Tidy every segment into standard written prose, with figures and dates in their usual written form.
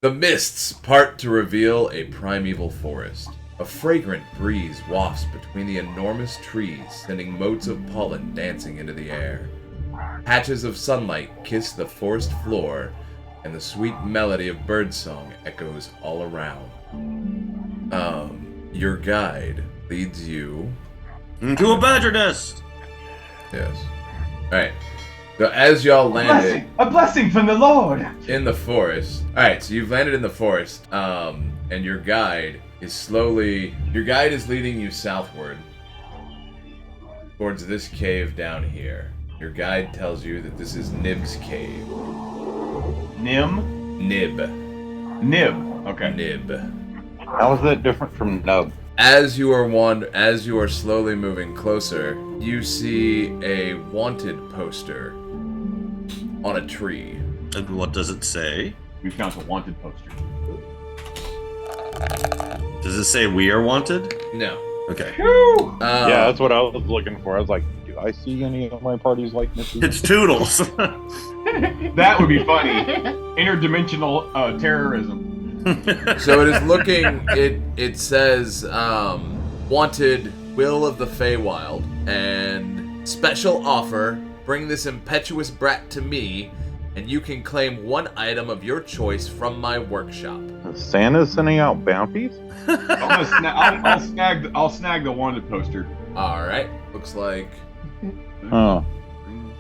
The mists part to reveal a primeval forest. A fragrant breeze wafts between the enormous trees, sending motes of pollen dancing into the air. Patches of sunlight kiss the forest floor, and the sweet melody of birdsong echoes all around. Your guide leads you into a badger nest. Yes. Alright. So as y'all landed... A blessing from the Lord! In the forest. Alright, so you've landed in the forest, and your guide is leading you southward towards this cave down here. Your guide tells you that this is Nib's cave. Nib. Okay. Nib. How is that different from Nub? As you are slowly moving closer, you see a wanted poster on a tree. And what does it say? We found a wanted poster. Does it say we are wanted? No. Okay. Yeah, that's what I was looking for. I was like, do I see any of my party's likenesses? It's Toodles. That would be funny. Interdimensional terrorism. So it is looking. It says wanted Will of the Feywild and special offer. Bring this impetuous brat to me, and you can claim one item of your choice from my workshop. Santa's sending out bounties? I'll snag the wanted poster. All right. Looks like. Oh,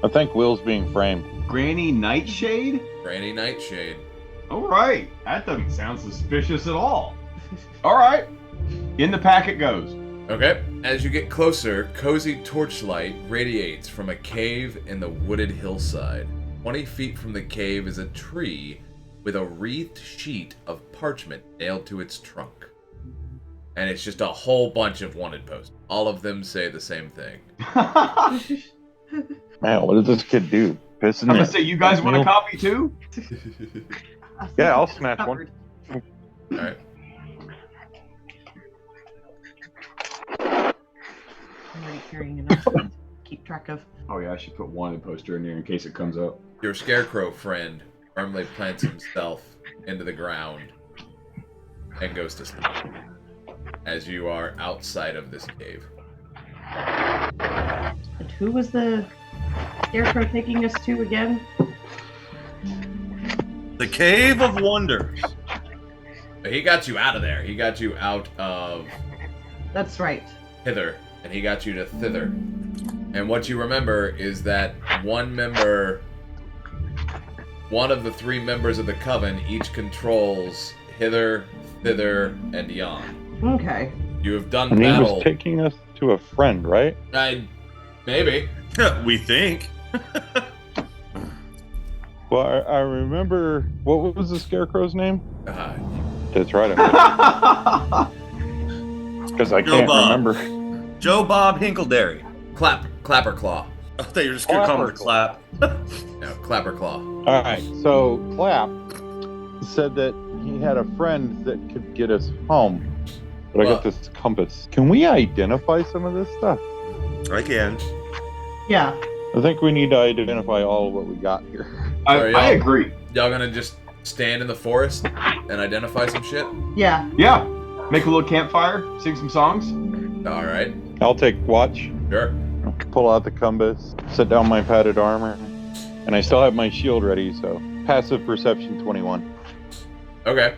I think Will's being framed. Granny Nightshade? Granny Nightshade. All right. That doesn't sound suspicious at all. All right. In the pack it goes. Okay. As you get closer, cozy torchlight radiates from a cave in the wooded hillside. 20 feet from the cave is a tree with a wreathed sheet of parchment nailed to its trunk. And it's just a whole bunch of wanted posters. All of them say the same thing. Man, what does this kid do? Pissing I'm gonna say, you guys want a copy too? Yeah, I'll snatch one. All right. I'm already carrying enough to keep track of. Oh yeah, I should put wanted poster in there in case it comes up. Your scarecrow friend firmly plants himself into the ground and goes to sleep as you are outside of this cave. And who was the scarecrow taking us to again? The Cave of Wonders. But he got you out of there. He got you out of That's right. Thither, and he got you to Thither. And what you remember is that one of the three members of the Coven each controls Hither, Thither, and Yon. Okay. You have done And he battle. was taking us to a friend, right? Maybe. We think. Well, I remember. What was the scarecrow's name? To try to. Because I can't remember. Joe Bob Hinkledary. Clapperclaw. I thought you were just going to call him the Clap. No, Clapperclaw. All right, so Clap said that he had a friend that could get us home. But I got this compass. Can we identify some of this stuff? I can. Yeah. I think we need to identify all of what we got here. I agree. Y'all gonna just stand in the forest and identify some shit? Yeah. Yeah. Make a little campfire, sing some songs. All right. I'll take watch. Sure. Pull out the compass, set down my padded armor, and I still have my shield ready, so passive perception 21. Okay.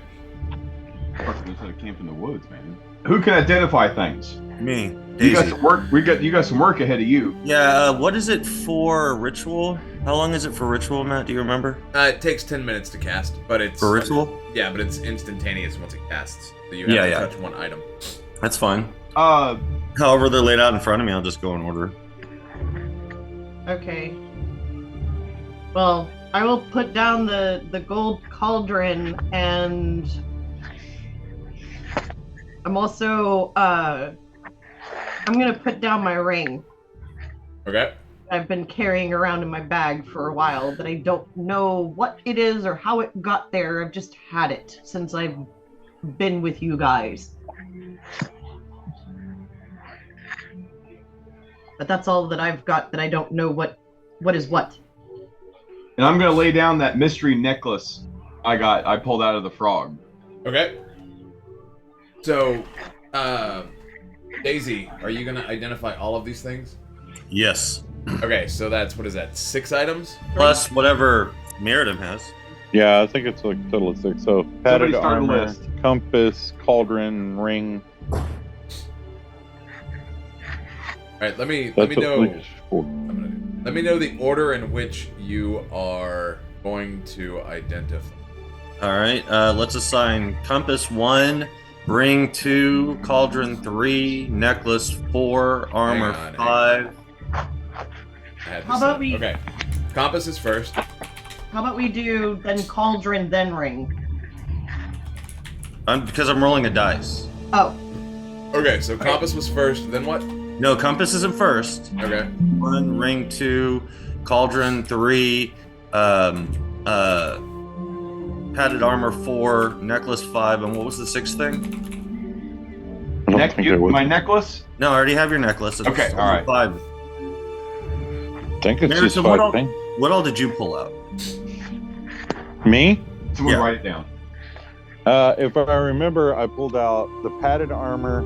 Fucking just camp in the woods, man. Who can identify things? Me. You got Daisy. some work. You got some work ahead of you. Yeah, what is it for ritual? How long is it for ritual, Matt? Do you remember? It takes 10 minutes to cast, but it's... For ritual? Yeah, but it's instantaneous once it casts. So you have to touch one item. That's fine. Uh, However they're laid out in front of me, I'll just go in order. Okay. Well, I will put down the gold cauldron, and I'm also I'm gonna put down my ring. Okay. I've been carrying around in my bag for a while, but I don't know what it is or how it got there. I've just had it since I've been with you guys. But that's all that I've got that I don't know what is what. and I'm gonna lay down that mystery necklace I pulled out of the frog. Okay. So, Daisy, are you gonna identify all of these things? Yes. Okay, so that's, what is that, 6 items? Plus whatever Meriden has. Yeah, I think it's like a total of 6. So padded start a armor, list. compass, cauldron, ring. All right, let me That's know. like 4. Let me know the order in which you are going to identify. All right. Let's assign compass 1, ring 2, cauldron 3, necklace 4, armor Hang on. 5. I had How this about up. we- Okay, compass is first. How about we do then cauldron, then ring? Because I'm rolling a dice. Oh, Okay, so compass was first. Then what? No, compass isn't first. Okay. 1, ring 2, cauldron 3, padded armor 4, necklace 5, and what was the 6th thing? I don't think I would. My necklace? No, I already have your necklace. It's Okay, all right. 5. I think it's Mary, just so 5 things. what all did you pull out? Me? Someone Yeah. write it down. If I remember, I pulled out the padded armor.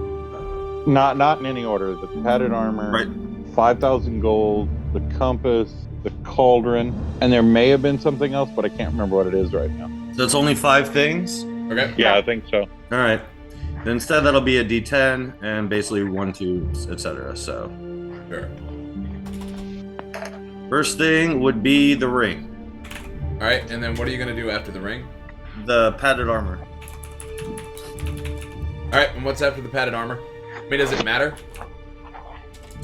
Not in any order. The padded armor, Right. 5,000 gold, the compass, the cauldron, and there may have been something else, but I can't remember what it is right now. So it's only 5 things? Okay. Yeah, I think so. All right. Then instead, that'll be a D10 and basically 1, 2, etc. So, Sure. first thing would be the ring, All right, and then what are you gonna do after the ring? the padded armor. All right, and what's after the padded armor? I mean, does it matter?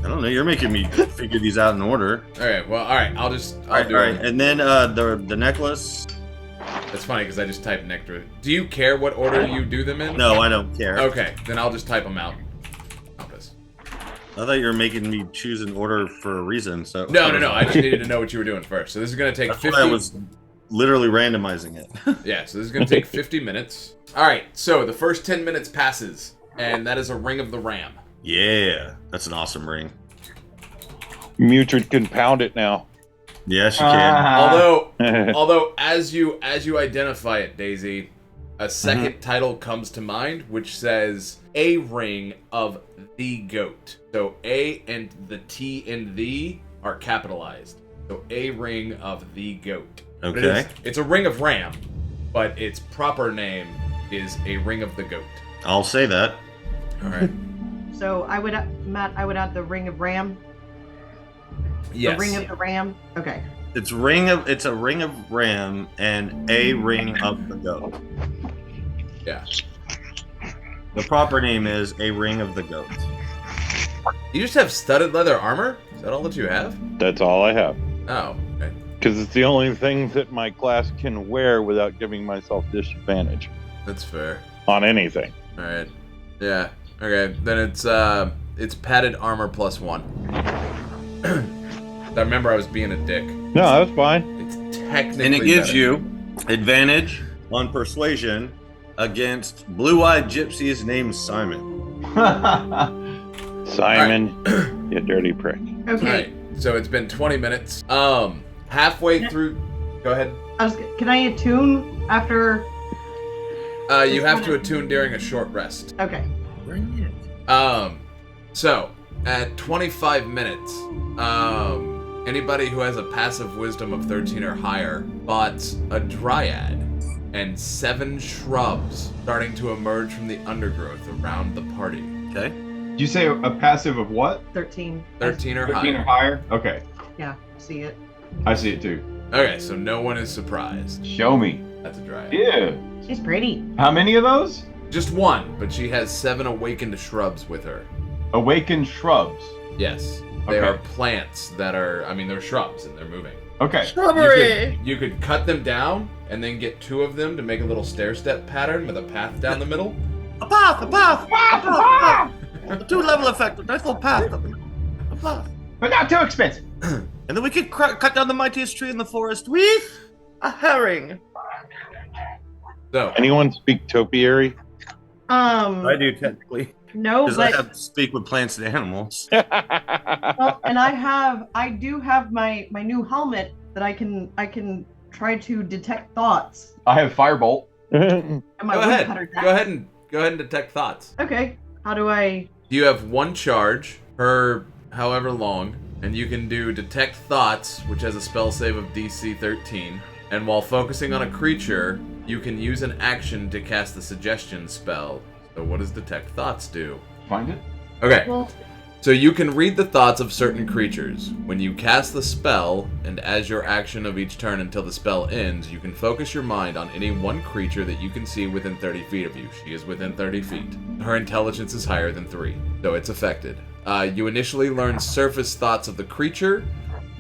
I don't know. You're making me figure these out in order. All right. Well, all right. I'll do All right. it. And then the necklace. That's funny because I just typed nectar. Do you care what order you do them in? No, I don't care. Okay, then I'll just type them out. Compass. I thought you were making me choose an order for a reason. So No. I just needed to know what you were doing first. So this is gonna take That's 50. why I was literally randomizing it. Yeah. So this is gonna take 50 minutes. All right. So the first 10 minutes passes, and that is a ring of the ram. Yeah, that's an awesome ring. Mutrid can pound it now. Yes, you can. Although as you identify it, Daisy, a second title comes to mind, which says a ring of the goat. So A and the T and the are capitalized. So a ring of the goat. But Okay. it's a ring of ram, but its proper name is a ring of the goat. I'll say that. All right. so I would add the ring of ram. Yes. The ring of the ram. Okay. It's a ring of ram and a ring of the goat. Yeah. The proper name is a ring of the goat. You just have studded leather armor? Is that all that you have? That's all I have. Oh. Okay. Because it's the only thing that my class can wear without giving myself disadvantage That's fair. on anything. All right. Yeah. Okay. Then it's padded armor +1. I remember I was being a dick. No, that's fine. It's technically And it gives better. you advantage on persuasion against blue-eyed gypsies named Simon. Simon, you dirty prick. All Okay. right. So it's been 20 minutes. Halfway through. Go ahead. Can I attune after? You have to attune during a short rest. Okay. So at 25 minutes, anybody who has a passive wisdom of 13 or higher spots a dryad and 7 shrubs starting to emerge from the undergrowth around the party. Okay. Did you say a passive of what? 13. 13 or 13 or higher. higher? Okay. Yeah. See it. I see it too. Okay, so no one is surprised. Show me. That's a dryad. Yeah. She's pretty. How many of those? Just one, but she has 7 awakened shrubs with her. Awakened shrubs. Yes. They Okay. are plants that are, they're shrubs and they're moving. Okay. You could cut them down and then get 2 of them to make a little stair-step pattern with a path down the middle. A path! A 2-level effect, a nice little path. A path. But not too expensive. And then we could cut down the mightiest tree in the forest with a herring. So, Anyone speak topiary? I do technically, No, because I but have to speak with plants and animals. well, and I do have my new helmet that I can try to detect thoughts. I have firebolt. And my Go ahead. woodcutter Go ahead and detect thoughts. Okay. How do I? You have one charge per however long, and you can do detect thoughts, which has a spell save of DC 13. And while focusing on a creature, you can use an action to cast the suggestion spell. So what does detect thoughts do? Find it. Okay. Well, So you can read the thoughts of certain creatures. When you cast the spell, and as your action of each turn until the spell ends, you can focus your mind on any one creature that you can see within 30 feet of you. She is within 30 feet. Her intelligence is higher than 3, so it's affected. You initially learn surface thoughts of the creature,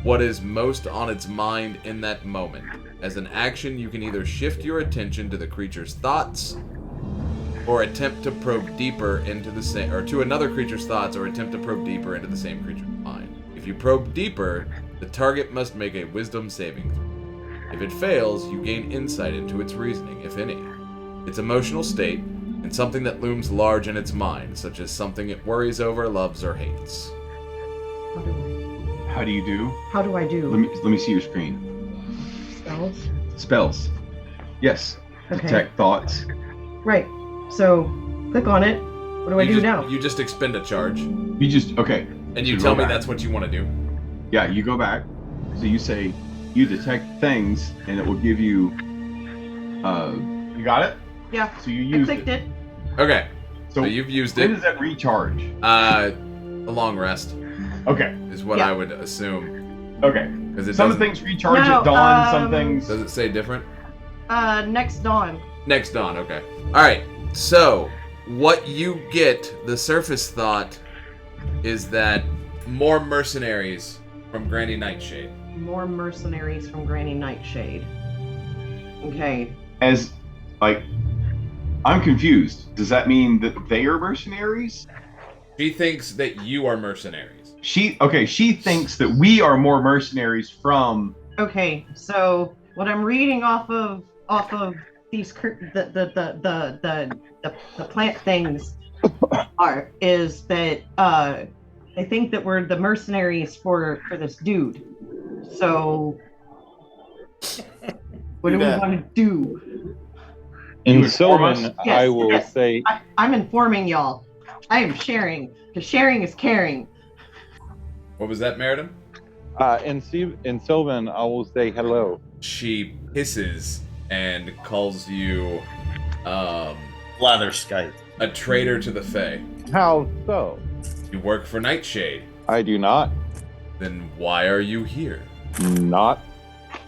what is most on its mind in that moment. As an action, you can either shift your attention to the creature's thoughts, or attempt to probe deeper into the same, or to another creature's thoughts, or attempt to probe deeper into the same creature's mind. If you probe deeper, the target must make a wisdom saving throw. If it fails, you gain insight into its reasoning, if any, its emotional state, and something that looms large in its mind, such as something it worries over, loves, or hates. How do you do? how do I do? Let me see your screen. Spells? Spells. Yes. Okay. Detect thoughts. Right. So, click on it. What do I do now? You just expend a charge, You just okay. and you So tell go me back. that's what you want to do. Yeah, you go back. So you say you detect things, and it will give you. You got it. Yeah. So you I use clicked it. Okay, So so you've used when it. does that recharge? A long rest Okay. is what Yeah. I would assume. Okay. Because it Some doesn't. things recharge No, at dawn. Some things. Does it say different? Next dawn. Next dawn, okay. Alright, so what you get, the surface thought, is that more mercenaries from Granny Nightshade. More mercenaries from Granny Nightshade. Okay. As like, I'm confused. Does that mean that they are mercenaries? She thinks that you are mercenaries. She thinks that we are more mercenaries from. Okay. So what I'm reading off of these the plant things is that I think that we're the mercenaries for this dude. So what do we that. want to do? You In inform us? Sylvan, Yes, I will yes. say, I'm informing y'all. I am sharing, because sharing is caring. What was that, Meriden? in Sylvan, I will say hello. She hisses and calls you Blatherskite. a traitor to the Fae. How so? You work for Nightshade. I do not. Then why are you here? Not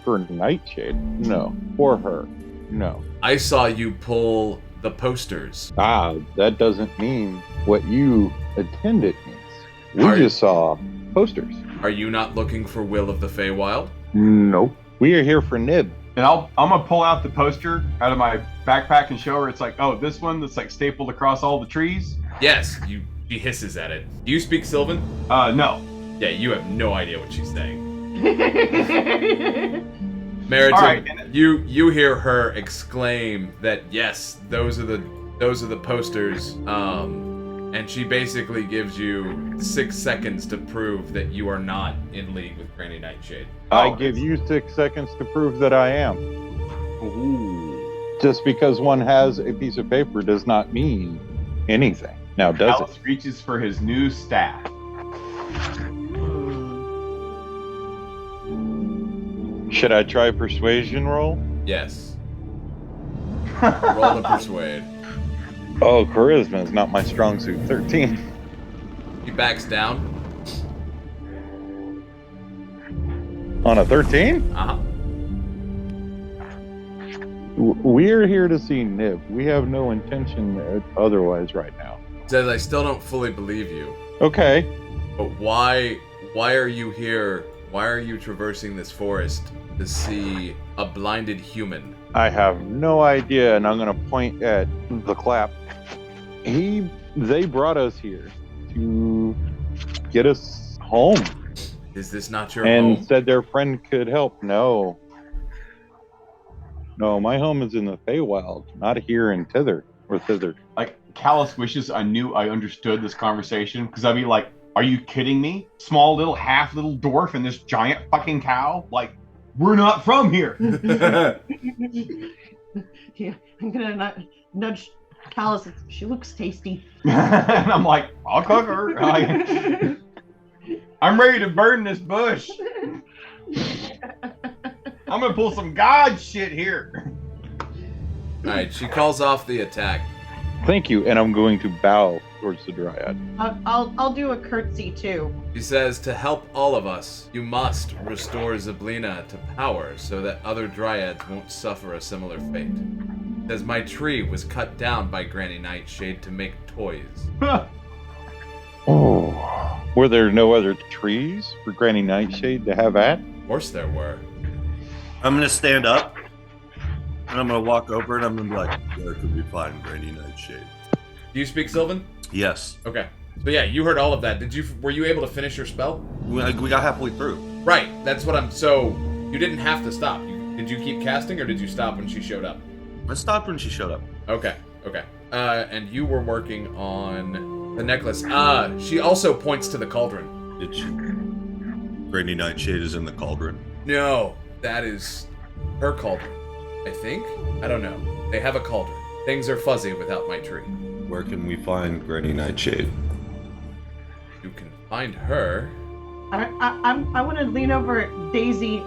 for Nightshade. No. For her. No. I saw you pull the posters. That doesn't mean what you attended means. We Are- just saw posters. Are you not looking for Will of the Feywild? Nope. We are here for Nib. And I'm gonna pull out the poster out of my backpack and show her. It's like, oh, this one that's like stapled across all the trees. Yes, she hisses at it. Do you speak Sylvan? No. Yeah, you have no idea what she's saying. All Meriden, right. you hear her exclaim that yes, those are the posters. And she basically gives you 6 seconds to prove that you are not in league with Granny Nightshade. I Oh, give you 6 seconds to prove that I am. Ooh. Just because one has a piece of paper does not mean anything. Now, does Alice reaches for his new staff. it? Should I try persuasion roll? Yes. Roll to persuade. Oh, charisma is not my strong suit. 13. He backs down. On a 13? Uh-huh. We're here to see Nib. We have no intention otherwise right now. Says I still don't fully believe you. Okay. But why are you here? Why are you traversing this forest to see a blinded human? I have no idea, and I'm gonna point at the clap. They brought us here to get us home Is this not your and home? said their friend could help. No, my home is in the Feywild, not here in Thither or Thither. Like, Callus wishes I knew I understood this conversation, because I'd be like, are you kidding me? Small little half little dwarf and this giant fucking cow? Like, We're not from here. Yeah, I'm gonna nudge Callus. She looks tasty. And I'm like, I'll cook her. I'm ready to burn this bush. I'm gonna pull some god shit here. Alright, she calls off the attack. Thank you, and I'm going to bow towards the dryad. I'll do a curtsy too. She says, to help all of us, you must restore Zablina to power so that other dryads won't suffer a similar fate. Says my tree was cut down by Granny Nightshade to make toys. Oh, were there no other trees for Granny Nightshade to have at? Of course there were. I'm gonna stand up and I'm gonna walk over and I'm gonna be like, where could we find Granny Nightshade? Do you speak Sylvan? Yes. Okay. So yeah, you heard all of that. Were you able to finish your spell? We got halfway through. Right. That's what so you didn't have to stop. Did you keep casting or did you stop when she showed up? I stopped when she showed up. Okay. And you were working on the necklace. She also points to the cauldron. Did she? Granny Nightshade is in the cauldron. No, that is her cauldron. I think? I don't know. They have a cauldron. Things are fuzzy without my tree. Where can we find Granny Nightshade? You can find her. I want to lean over at Daisy.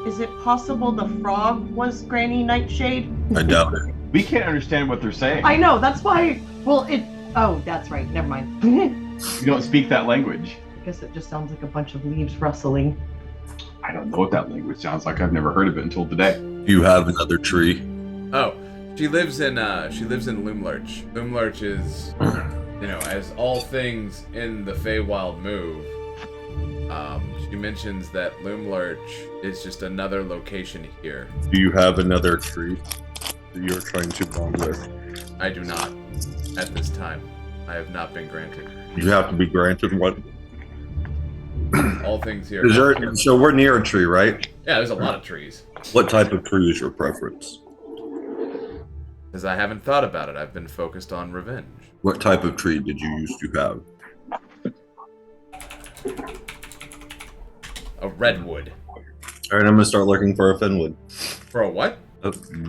Is it possible the frog was Granny Nightshade? I doubt it. We can't understand what they're saying. I know, that's why. Well, oh, that's right. Never mind. You don't speak that language. I guess it just sounds like a bunch of leaves rustling. I don't know what that language sounds like. I've never heard of it until today. You have another tree. Oh, she lives in Loomlurch. Loomlurch is, as all things in the Feywild move. She mentions that Loomlurch is just another location here. Do you have another tree that you're trying to bond with? I do not, at this time. I have not been granted. You have to be granted what? All things here. So we're near a tree, right? Yeah, there's a lot of trees. What type of tree is your preference? Because I haven't thought about it. I've been focused on revenge. What type of tree did you used to have? A redwood. All right, I'm gonna start looking for a Fenwood. For a what?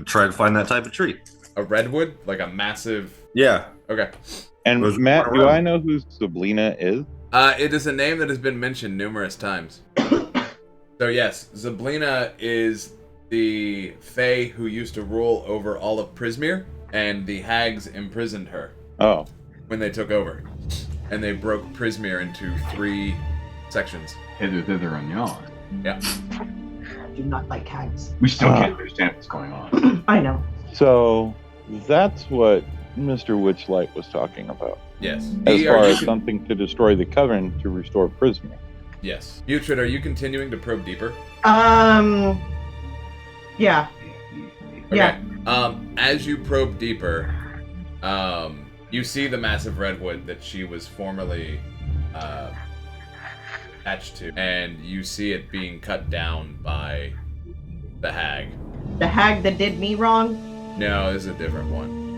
Try to find that type of tree. A redwood? Like a massive... Yeah. Okay. And Matt, do I know who Zablina is? It is a name that has been mentioned numerous times. So yes, Zablina is the Fae who used to rule over all of Prismere, and the hags imprisoned her. Oh. When they took over. And they broke Prismere into 3 sections. Hither, thither, and yon. Yeah. I do not like hags. We still can't understand what's going on. I know. So that's what Mr. Witchlight was talking about. Yes. As far as something to destroy the Coven to restore Prisma. Yes. Butrid, are you continuing to probe deeper? Yeah. Okay. Yeah. As you probe deeper, you see the massive redwood that she was formerly attached to, and you see it being cut down by the hag. The hag that did me wrong? No, this is a different one.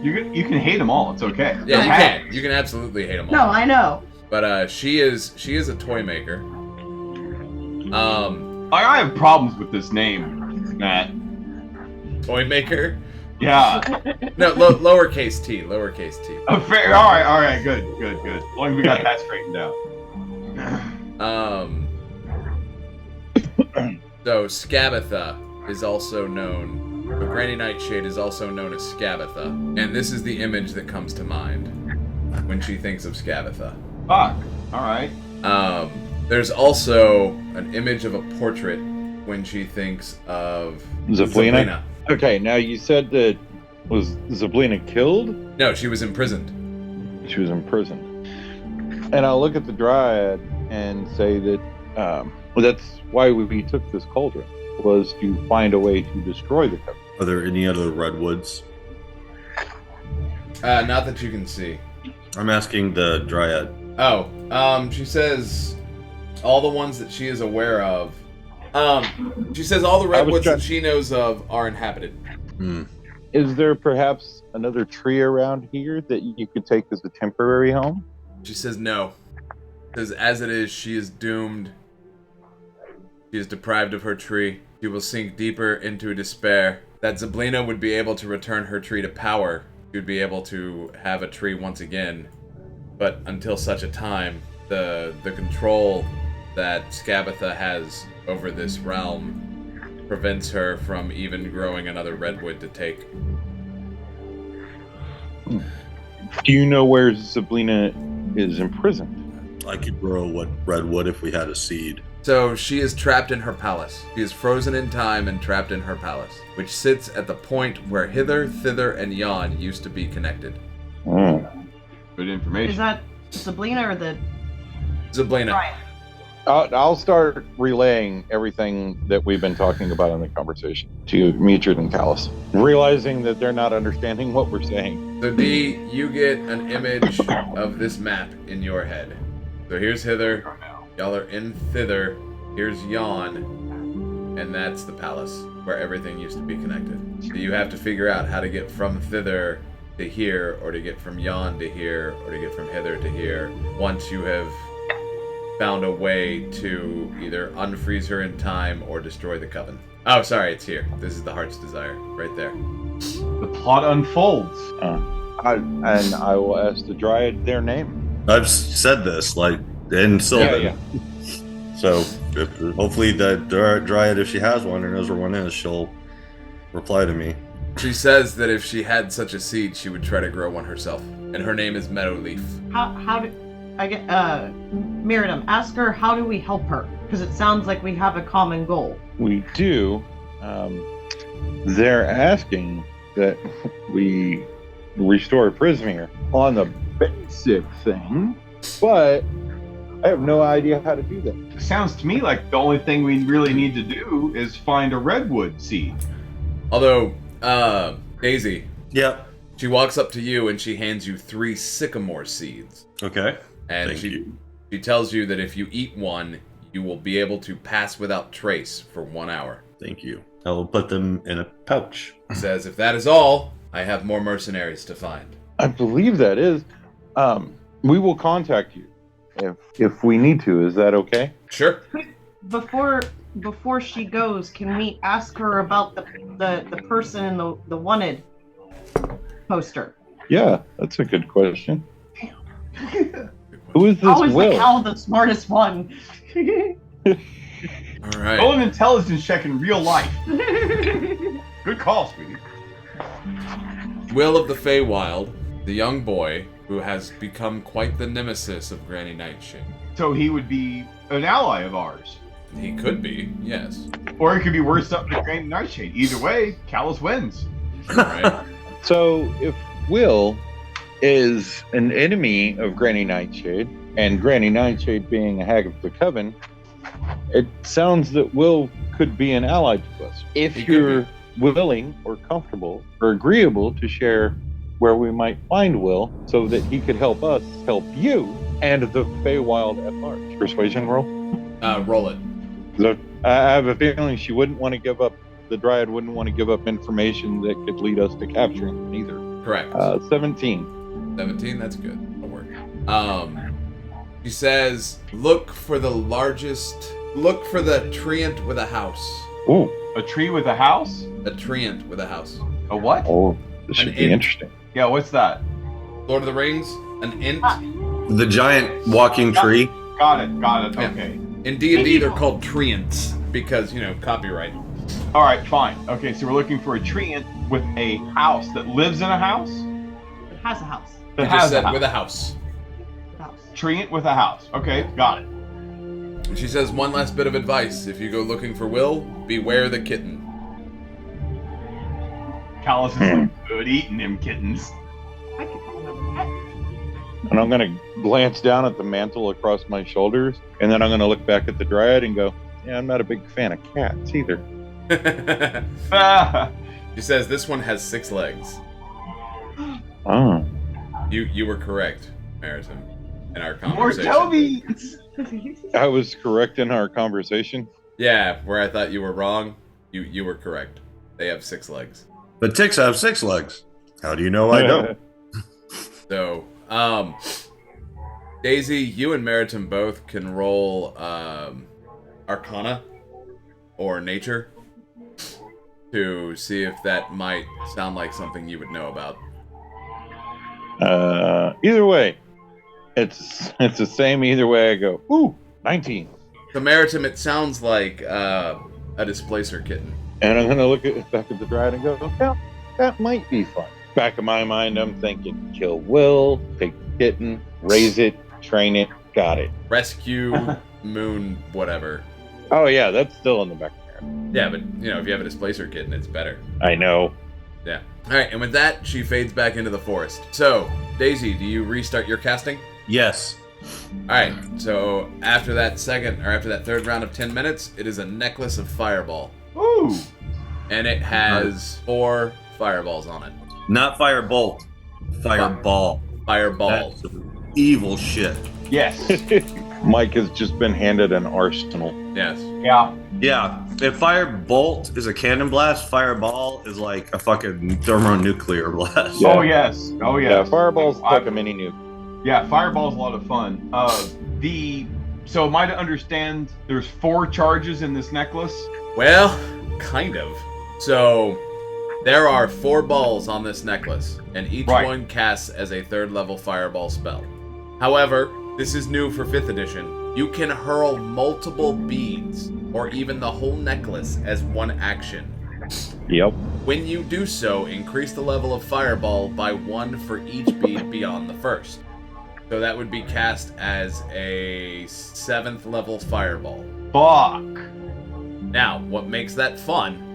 You can hate them all. It's okay. Yeah, They're you hags. can. You can absolutely hate them all. No, I know. But she is a toy maker. I have problems with this name, Matt. Toy maker? Yeah. No, lowercase t. Lowercase t. Fair. All right. Good. As long as we got that straightened out. So Scabatha is also known. Granny Nightshade is also known as Scabatha, and this is the image that comes to mind when she thinks of Scabatha. Fuck. All right. There's also an image of a portrait when she thinks of Zablina? Okay, now you said that was Zablina killed? No, she was imprisoned. She was imprisoned. And I'll look at the Dryad and say that that's why we took this cauldron, was to find a way to destroy the Coven. Are there any other redwoods? Not that you can see. I'm asking the Dryad. Oh, she says all the ones that she is aware of. She says all the redwoods that she knows of are inhabited. Is there perhaps another tree around here that you could take as a temporary home? She says no. Because as it is, she is doomed She is deprived of her tree. She will sink deeper into despair. That Zablina would be able to return her tree to power. She would be able to have a tree once again. But until such a time, the control that Skabatha has over this realm prevents her from even growing another redwood to take. Do you know where Zablina is imprisoned? I could grow what redwood if we had a seed. So she is trapped in her palace. She is frozen in time and trapped in her palace, which sits at the point where Hither, Thither, and Yon used to be connected. Good information. Is that Sablina or the Zablina. Right. I'll start relaying everything that we've been talking about in the conversation to Mutrid and Callus, realizing that they're not understanding what we're saying. So D, you get an image of this map in your head. So here's Hither, y'all are in Thither, here's Yon, and that's the palace where everything used to be connected. So you have to figure out how to get from Thither to here, or to get from Yon to here, or to get from Hither to here, once you have found a way to either unfreeze her in time or destroy the coven. Oh, sorry, it's here. This is the Heart's Desire, right there. The plot unfolds. I will ask the Dryad their name. I've said this, like, in Sylvan. Yeah. So, hopefully that Dryad, if she has one or knows where one is, she'll reply to me. She says that if she had such a seed, she would try to grow one herself. And her name is Meadowleaf. how do I get Miriam, ask her how do we help her? Because it sounds like we have a common goal. We do. They're asking that we restore Prismere on the basic thing, but I have no idea how to do that. It sounds to me like the only thing we really need to do is find a redwood seed. Although, Daisy, Yep. she walks up to you and she hands you 3 sycamore seeds. Okay. And Thank you. she tells you that if you eat one, you will be able to pass without trace for 1 hour. Thank you. I will put them in a pouch. She says, if that is all, I have more mercenaries to find. I believe that is. We will contact you if we need to. Is that okay? Sure. Before she goes, can we ask her about the person in the wanted poster? Yeah, that's a good question. Who is this Always Will? like Hal, the smartest one. All right. Roll an intelligence check in real life. Good call, sweetie. Will of the Feywild, the young boy who has become quite the nemesis of Granny Nightshade. So he would be an ally of ours. He could be, yes. Or he could be worse up than Granny Nightshade. Either way, Callus wins. All right. So if Will is an enemy of Granny Nightshade, and Granny Nightshade being a hag of the coven, it sounds that Will could be an ally to us. If He could you're willing or comfortable or agreeable to share where we might find Will so that he could help us help you and the Feywild at large. Persuasion roll? Roll it. So I have a feeling she wouldn't want to give up, the Dryad wouldn't want to give up information that could lead us to capturing him either. Correct. 17. 17, that's good. That'll work. She says, look for the treant with a house. Ooh. A tree with a house? A treant with a house. A what? Oh, this should An be int. interesting. Yeah, what's that? Lord of the Rings, an int. The giant walking tree. Got it. Yeah. Okay. In D&D, they're called treants because, copyright. All right, fine. Okay, so we're looking for a tree with a house that lives in a house? It has a house. I That just has said a house. with a house. Treant with a house. Okay, got it. And she says one last bit of advice. If you go looking for Will, beware the kitten. Callus is like, good eating them kittens. I could call him a pet. And I'm going to glance down at the mantle across my shoulders, and then I'm going to look back at the Dryad and go, yeah, I'm not a big fan of cats either. She says this one has 6 legs. Oh. You were correct, Maritim, in our More conversation. Tobies! I was correct in our conversation. Yeah, where I thought you were wrong, you were correct. They have 6 legs. But ticks have 6 legs. How do you know I don't? So, Daisy, you and Maritim both can roll Arcana or nature to see if that might sound like something you would know about. Either way, it's the same either way I go. Ooh, 19. Samaritan, it sounds like a displacer kitten. And I'm gonna look back at the dryad and go, yeah, that might be fun. Back of my mind, I'm thinking, kill Will, take the kitten, raise it, train it, got it. Rescue, moon, whatever. Oh yeah, that's still in the back of my head. Yeah, but if you have a displacer kitten, it's better. I know. Yeah. Alright, and with that, she fades back into the forest. So, Daisy, do you restart your casting? Yes. Alright, so after that third round of 10 minutes, it is a necklace of fireball. Ooh. And it has 4 fireballs on it. Not firebolt. Fireball. Fireball. That's evil shit. Yes. Mike has just been handed an arsenal. Yes. Yeah. Yeah. If firebolt is a cannon blast, fireball is like a fucking thermonuclear blast. Yeah. Oh yes. Oh yes. Yeah, fireball's like a mini nuke. Yeah, fireball's a lot of fun. So am I to understand there's 4 charges in this necklace? Well, kind of. So, there are 4 balls on this necklace, and each Right. one casts as a 3rd level fireball spell. However, this is new for 5th edition. You can hurl multiple beads, or even the whole necklace, as one action. Yep. When you do so, increase the level of fireball by 1 for each bead beyond the first. So that would be cast as a 7th level fireball. Fuck. Now, what makes that fun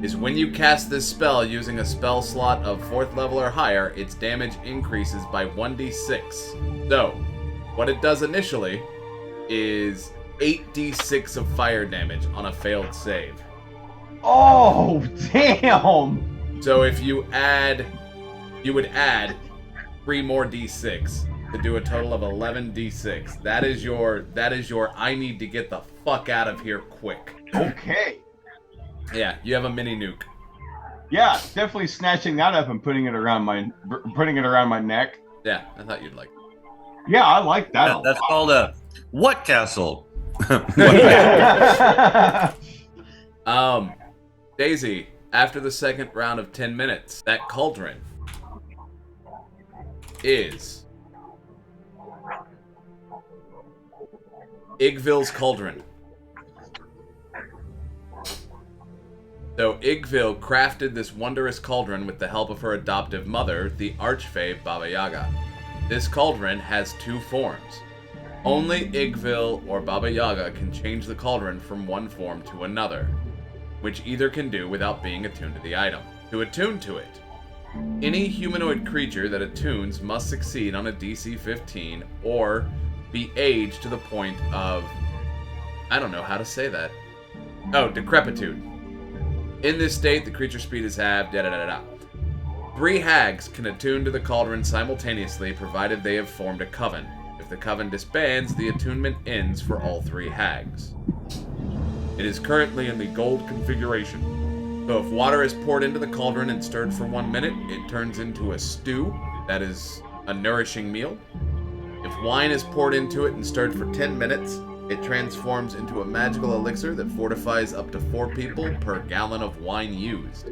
is when you cast this spell using a spell slot of 4th level or higher, its damage increases by 1d6. So, what it does initially is 8d6 of fire damage on a failed save. Oh damn. So if you would add 3 more d6 to do a total of 11d6. That is your I need to get the fuck out of here quick. Okay. Yeah, you have a mini nuke. Yeah, definitely snatching that up and putting it around my neck. Yeah, I thought you'd like. Yeah, I like that. That's called a what castle? Daisy, after the second round of 10 minutes, that cauldron is Igvil's cauldron. So Igvil crafted this wondrous cauldron with the help of her adoptive mother, the Archfey Baba Yaga. This cauldron has 2 forms. Only Igvil or Baba Yaga can change the cauldron from one form to another, which either can do without being attuned to the item. To attune to it, any humanoid creature that attunes must succeed on a DC 15 or be aged to the point of, I don't know how to say that. Oh, decrepitude. In this state, the creature speed is halved, da-da-da-da-da. 3 hags can attune to the cauldron simultaneously, provided they have formed a coven. If the coven disbands, the attunement ends for all 3 hags. It is currently in the gold configuration. So if water is poured into the cauldron and stirred for 1 minute, it turns into a stew, that is a nourishing meal. If wine is poured into it and stirred for 10 minutes, it transforms into a magical elixir that fortifies up to 4 people per gallon of wine used.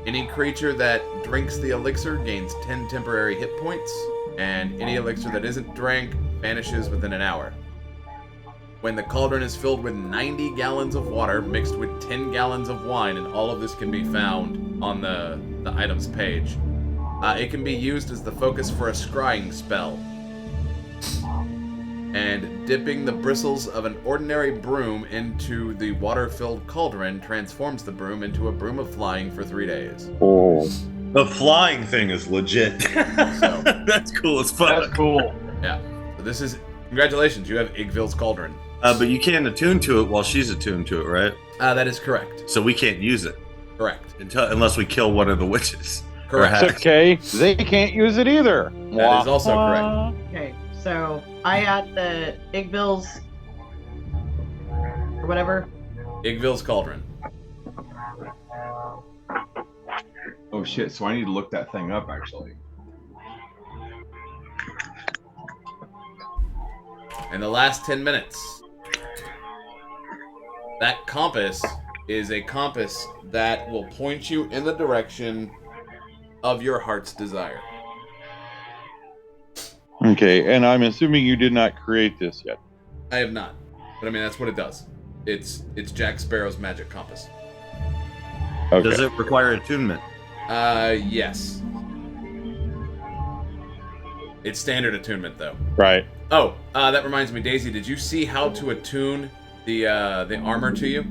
Any creature that drinks the elixir gains 10 temporary hit points, and any elixir that isn't drank vanishes within an hour. When the cauldron is filled with 90 gallons of water mixed with 10 gallons of wine, and all of this can be found on the items page, it can be used as the focus for a scrying spell. And dipping the bristles of an ordinary broom into the water-filled cauldron transforms the broom into a broom of flying for 3 days. Oh. The flying thing is legit. So, That's cool as fuck. That's cool. yeah. So this is, congratulations, you have Igvil's cauldron. But you can't attune to it while she's attuned to it, right? That is correct. So we can't use it Correct. unless we kill one of the witches. Correct. Or It's okay. They can't use it either. That is also correct. Okay, so I add the Igvil's or whatever. Igvil's cauldron. Oh shit, so I need to look that thing up actually. In the last 10 minutes, That compass is a compass that will point you in the direction of your heart's desire. Okay, and I'm assuming you did not create this yet. I have not, but I mean that's what it does. It's Jack Sparrow's magic compass. Okay. Does it require attunement? Yes. It's standard attunement though. Right. Oh, that reminds me, Daisy. Did you see how to attune the armor to you?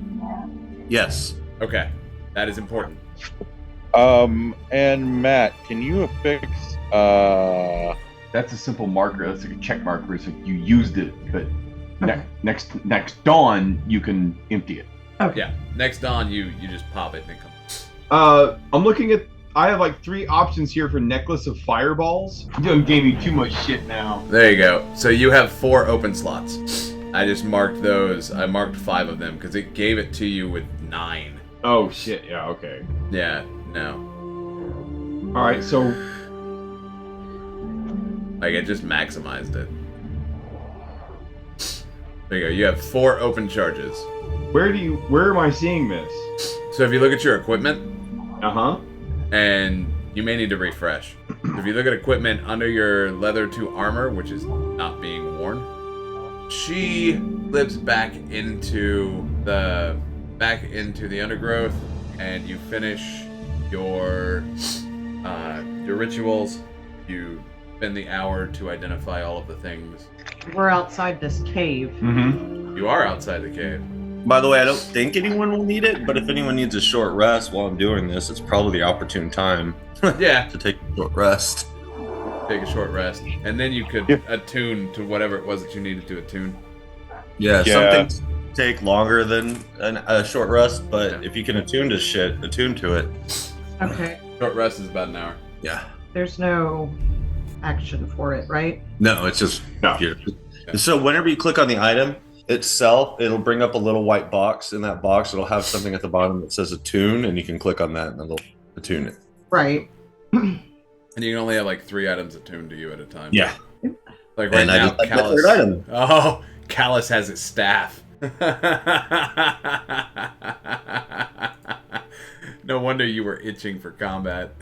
Yes. Okay, that is important. And Matt, can you affix That's a simple marker. That's like a check marker. It's like you used it, but next dawn you can empty it. Okay. Yeah. Next dawn, you just pop it and it comes. I'm looking at. I have like 3 options here for necklace of fireballs. You done gave me too much shit now. There you go. So you have 4 open slots. I just marked those. I marked 5 of them because it gave it to you with 9. Oh shit. Yeah. Okay. Yeah. No. All right. So Like it just maximized it. There you go. You have 4 open charges. where am I seeing this? So if you look at your equipment, Uh-huh. and you may need to refresh. If you look at equipment under your leather 2 armor, which is not being worn, she lives back into the undergrowth, and you finish your rituals. You spend the hour to identify all of the things. We're outside this cave. Mm-hmm. You are outside the cave. By the way, I don't think anyone will need it, but if anyone needs a short rest while I'm doing this, it's probably the opportune time Yeah, to take a short rest. take a short rest, and then you could Yeah. attune to whatever it was that you needed to attune. Yeah, Yeah. some things take longer than a short rest, but Yeah. if you can attune to shit, attune to it. Okay. Short rest is about an hour. Yeah. There's no action for it, right? No, it's just No. here. So whenever you click on the item itself, it'll bring up a little white box. In that box, it'll have something at the bottom that says attune, and you can click on that and it'll attune it. Right. And you can only have like 3 items attuned to you at a time. Yeah. Like right And I now, just like the Callus. third item. Oh, Callus has his staff. No wonder you were itching for combat.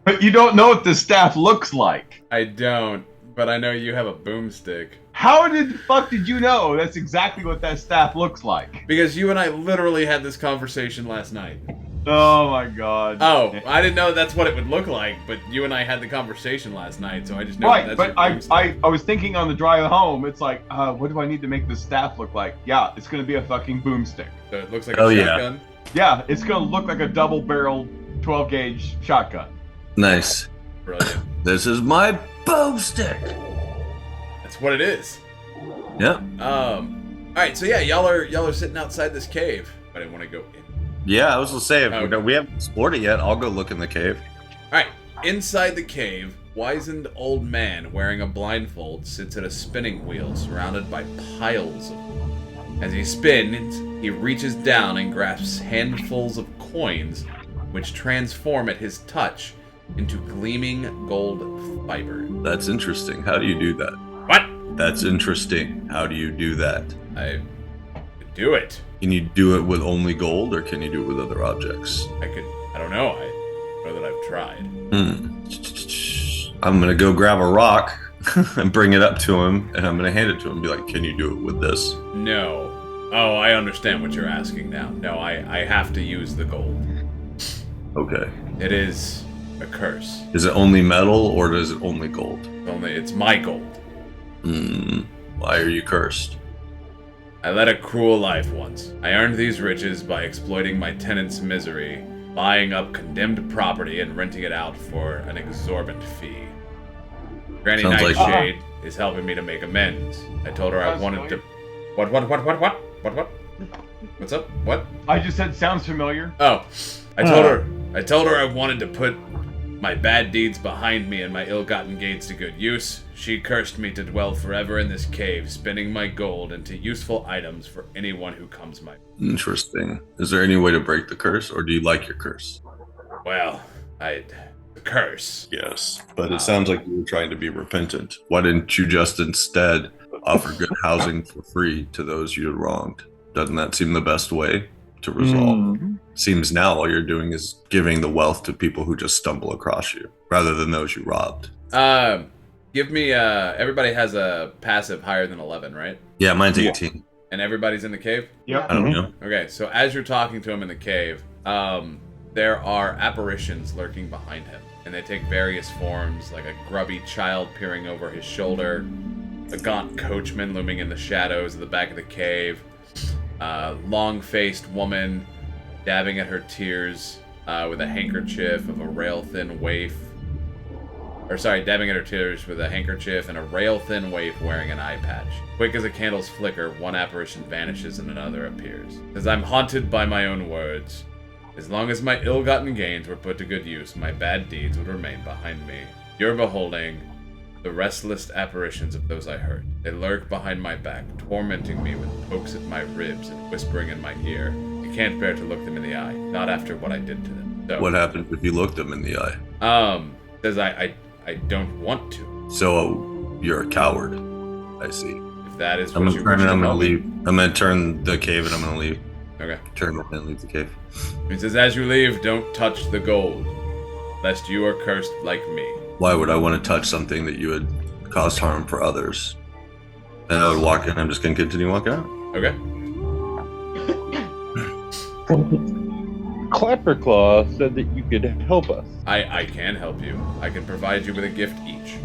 But you don't know what the staff looks like. I don't, but I know you have a boomstick. How the fuck did you know that's exactly what that staff looks like? Because you and I literally had this conversation last night. Oh my god. Oh, I didn't know that's what it would look like, but you and I had the conversation last night, so I just know Right, that's but your I boomstick. was thinking on the drive home, it's like, what do I need to make this staff look like? Yeah, it's gonna be a fucking boomstick. So it looks like Oh, a yeah. shotgun. Yeah, it's gonna look like a double-barreled 12-gauge shotgun. Nice. Brilliant. This is my boomstick. That's what it is. Yep. All right, so yeah, y'all are sitting outside this cave. I didn't want to go in. Yeah, I was gonna say if Okay. we haven't explored it yet, I'll go look in the cave. All right, inside the cave, wizened old man wearing a blindfold sits at a spinning wheel surrounded by piles of them. As he spins, he reaches down and grasps handfuls of coins, which transform at his touch into gleaming gold fiber. That's interesting. How do you do that? What? That's interesting. How do you do that? I could do it. Can you do it with only gold, or can you do it with other objects? I don't know. I know that I've tried. I'm gonna go grab a rock and bring it up to him, and I'm gonna hand it to him and be like, can you do it with this? No. Oh, I understand what you're asking now. No, I have to use the gold. Okay. It is a curse. Is it only metal, or is it only gold? It's my gold. Why are you cursed? I led a cruel life once. I earned these riches by exploiting my tenants' misery, buying up condemned property and renting it out for an exorbitant fee. Granny Sounds like- Nightshade is helping me to make amends. I told her I wanted to... What? What's up? What? I just said sounds familiar. Oh, I told her I wanted to put my bad deeds behind me and my ill-gotten gains to good use. She cursed me to dwell forever in this cave, spinning my gold into useful items for anyone who comes my way. Interesting. Is there any way to break the curse, or do you like your curse? Well, the curse. Yes, but it sounds like you were trying to be repentant. Why didn't you just instead offer good housing for free to those you wronged. Doesn't that seem the best way to resolve? Seems now all you're doing is giving the wealth to people who just stumble across you, rather than those you robbed. Give me, everybody has a passive higher than 11, right? Yeah, mine's 18. And everybody's in the cave? Yep. I don't know. Okay, so as you're talking to him in the cave, there are apparitions lurking behind him. And they take various forms, like a grubby child peering over his shoulder, a gaunt coachman looming in the shadows at the back of the cave, a long-faced woman dabbing at her tears with a handkerchief of a rail-thin waif. Dabbing at her tears with a handkerchief and a rail-thin waif wearing an eye patch. Quick as a candle's flicker, one apparition vanishes and another appears. As I'm haunted by my own words. As long as my ill-gotten gains were put to good use, my bad deeds would remain behind me. You're beholding the restless apparitions of those I hurt. They lurk behind my back, tormenting me with pokes at my ribs and whispering in my ear. I can't bear to look them in the eye, not after what I did to them. So, What happens if you look them in the eye? Says I don't want to. So you're a coward. I see. If that is I'm what gonna you turn wish and to I'm gonna tell me. leave. I'm gonna turn the cave and I'm gonna leave. Okay. Turn and leave the cave. He says, as you leave, don't touch the gold, lest you are cursed like me. Why would I want to touch something that you had caused harm for others? And I would walk in. I'm just gonna continue walking out. Okay. Clapperclaw said that you could help us. I can help you. I can provide you with a gift each.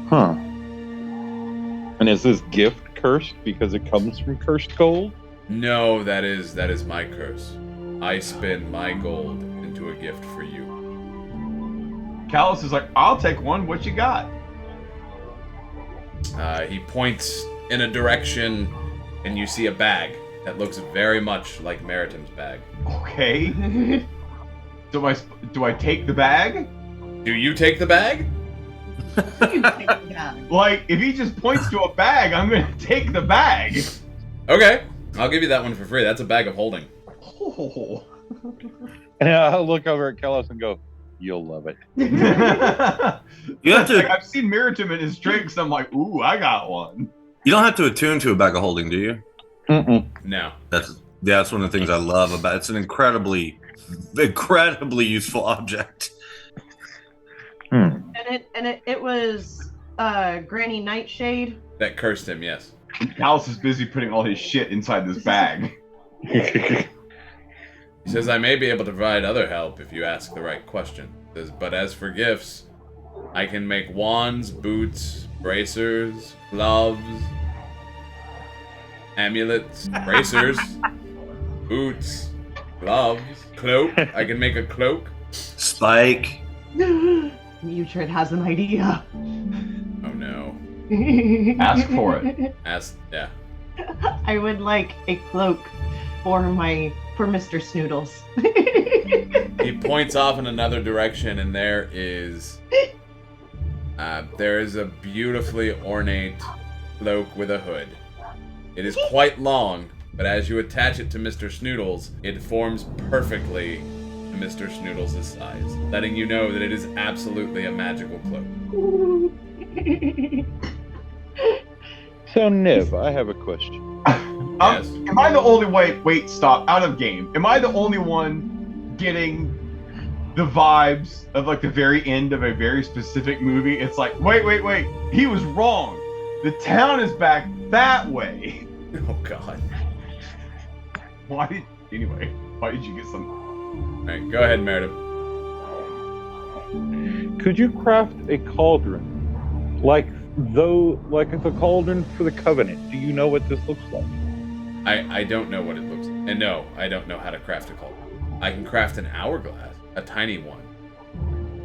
Huh. And is this gift cursed because it comes from cursed gold? No, that is my curse. I spin my gold into a gift for you. Callus is like, I'll take one. What you got? He points in a direction, and you see a bag that looks very much like Maritim's bag. Okay. Do I take the bag? Do you take the bag? You take it down. Like, if he just points to a bag, I'm gonna take the bag. Okay. I'll give you that one for free. That's a bag of holding. Oh. And I'll look over at Kellis and go, you'll love it. You have to. Like, I've seen Miritim in his drinks. I'm like, ooh, I got one. You don't have to attune to a bag of holding, do you? Mm-mm. No. That's one of the things I love about it. It's an incredibly useful object. And it was Granny Nightshade. That cursed him, yes. Callus is busy putting all his shit inside this bag. He says, I may be able to provide other help if you ask the right question. He says, but as for gifts, I can make wands, boots, bracers, gloves, amulets, bracers, boots, gloves, cloak. I can make a cloak. Spike. Mutrid has an idea. Oh no. Ask for it. Yeah. I would like a cloak for Mr. Snoodles. He points off in another direction, and there is a beautifully ornate cloak with a hood. It is quite long, but as you attach it to Mr. Snoodles, it forms perfectly to Mr. Snoodles' size, letting you know that it is absolutely a magical cloak. So, Niv, I have a question. Yes. Am I the only wait, stop, out of game. Am I the only one getting the vibes of like the very end of a very specific movie? It's like, wait, he was wrong. The town is back that way. Oh god. Why did you get some? Alright, go ahead, Meredith. Could you craft a cauldron like the cauldron for the Covenant? Do you know what this looks like? I don't know what it looks like. And no, I don't know how to craft a cauldron. I can craft an hourglass, a tiny one.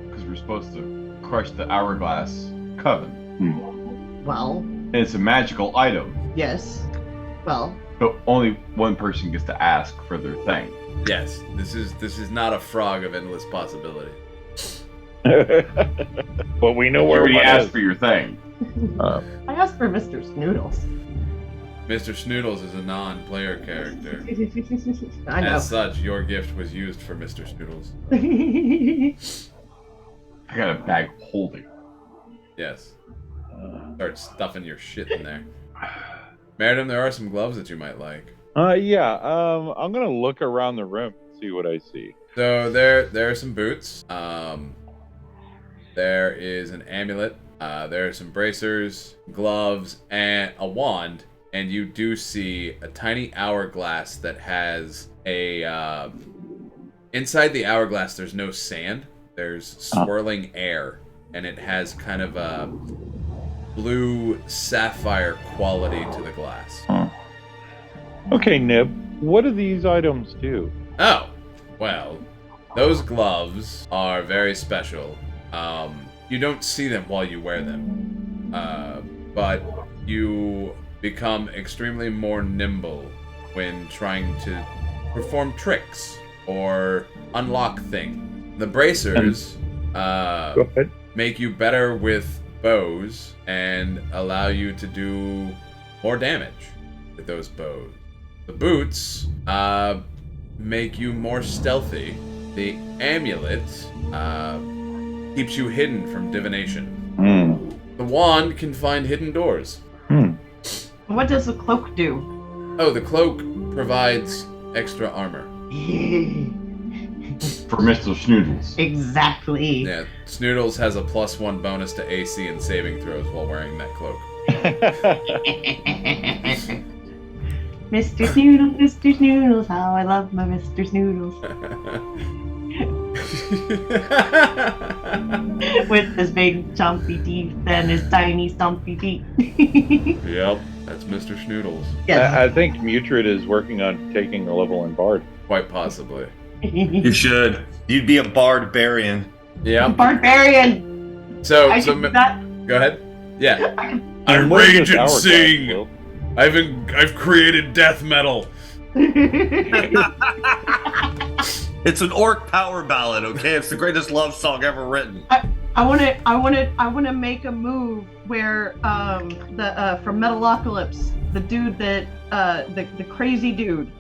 Because we're supposed to crush the hourglass coven. Well, And it's a magical item. yes. Well, But only one person gets to ask for their thing. Yes, this is not a frog of endless possibility. But we know You where already one asked is. for your thing. I asked for Mr. Snoodles. Mr. Snoodles is a non-player character. I know. As such, your gift was used for Mr. Snoodles. I got a bag holding. Yes. Start stuffing your shit in there. Meriden, there are some gloves that you might like. Yeah. I'm gonna look around the room and see what I see. So there are some boots. There is an amulet. There are some bracers, gloves, and a wand. And you do see a tiny hourglass that has a... inside the hourglass, there's no sand. There's swirling air. And it has kind of a blue sapphire quality to the glass. Okay, Nib. What do these items do? Oh, well, those gloves are very special. You don't see them while you wear them, but you become extremely more nimble when trying to perform tricks or unlock things. The bracers Go ahead. make you better with bows and allow you to do more damage with those bows. The boots make you more stealthy. The amulet keeps you hidden from divination. The wand can find hidden doors. What does the cloak do? Oh, the cloak provides extra armor. For Mr. Snoodles. Exactly. Yeah, Snoodles has a +1 bonus to AC and saving throws while wearing that cloak. Mr. Snoodles, Mr. Snoodles, how I love my Mr. Snoodles. With his big chompy teeth and his tiny stompy feet. Yep, that's Mr. Snoodles. Yes. I think Mutrid is working on taking a level in Bard. Quite possibly. You should. You'd be a barbarian. Yeah. Barbarian! So, I so can do that. go ahead. Yeah. I And what is rage this and hourglass, sing. Will? I've created death metal. It's an orc power ballad, okay? It's the greatest love song ever written. I wanna make a move where from Metalocalypse, the dude that the crazy dude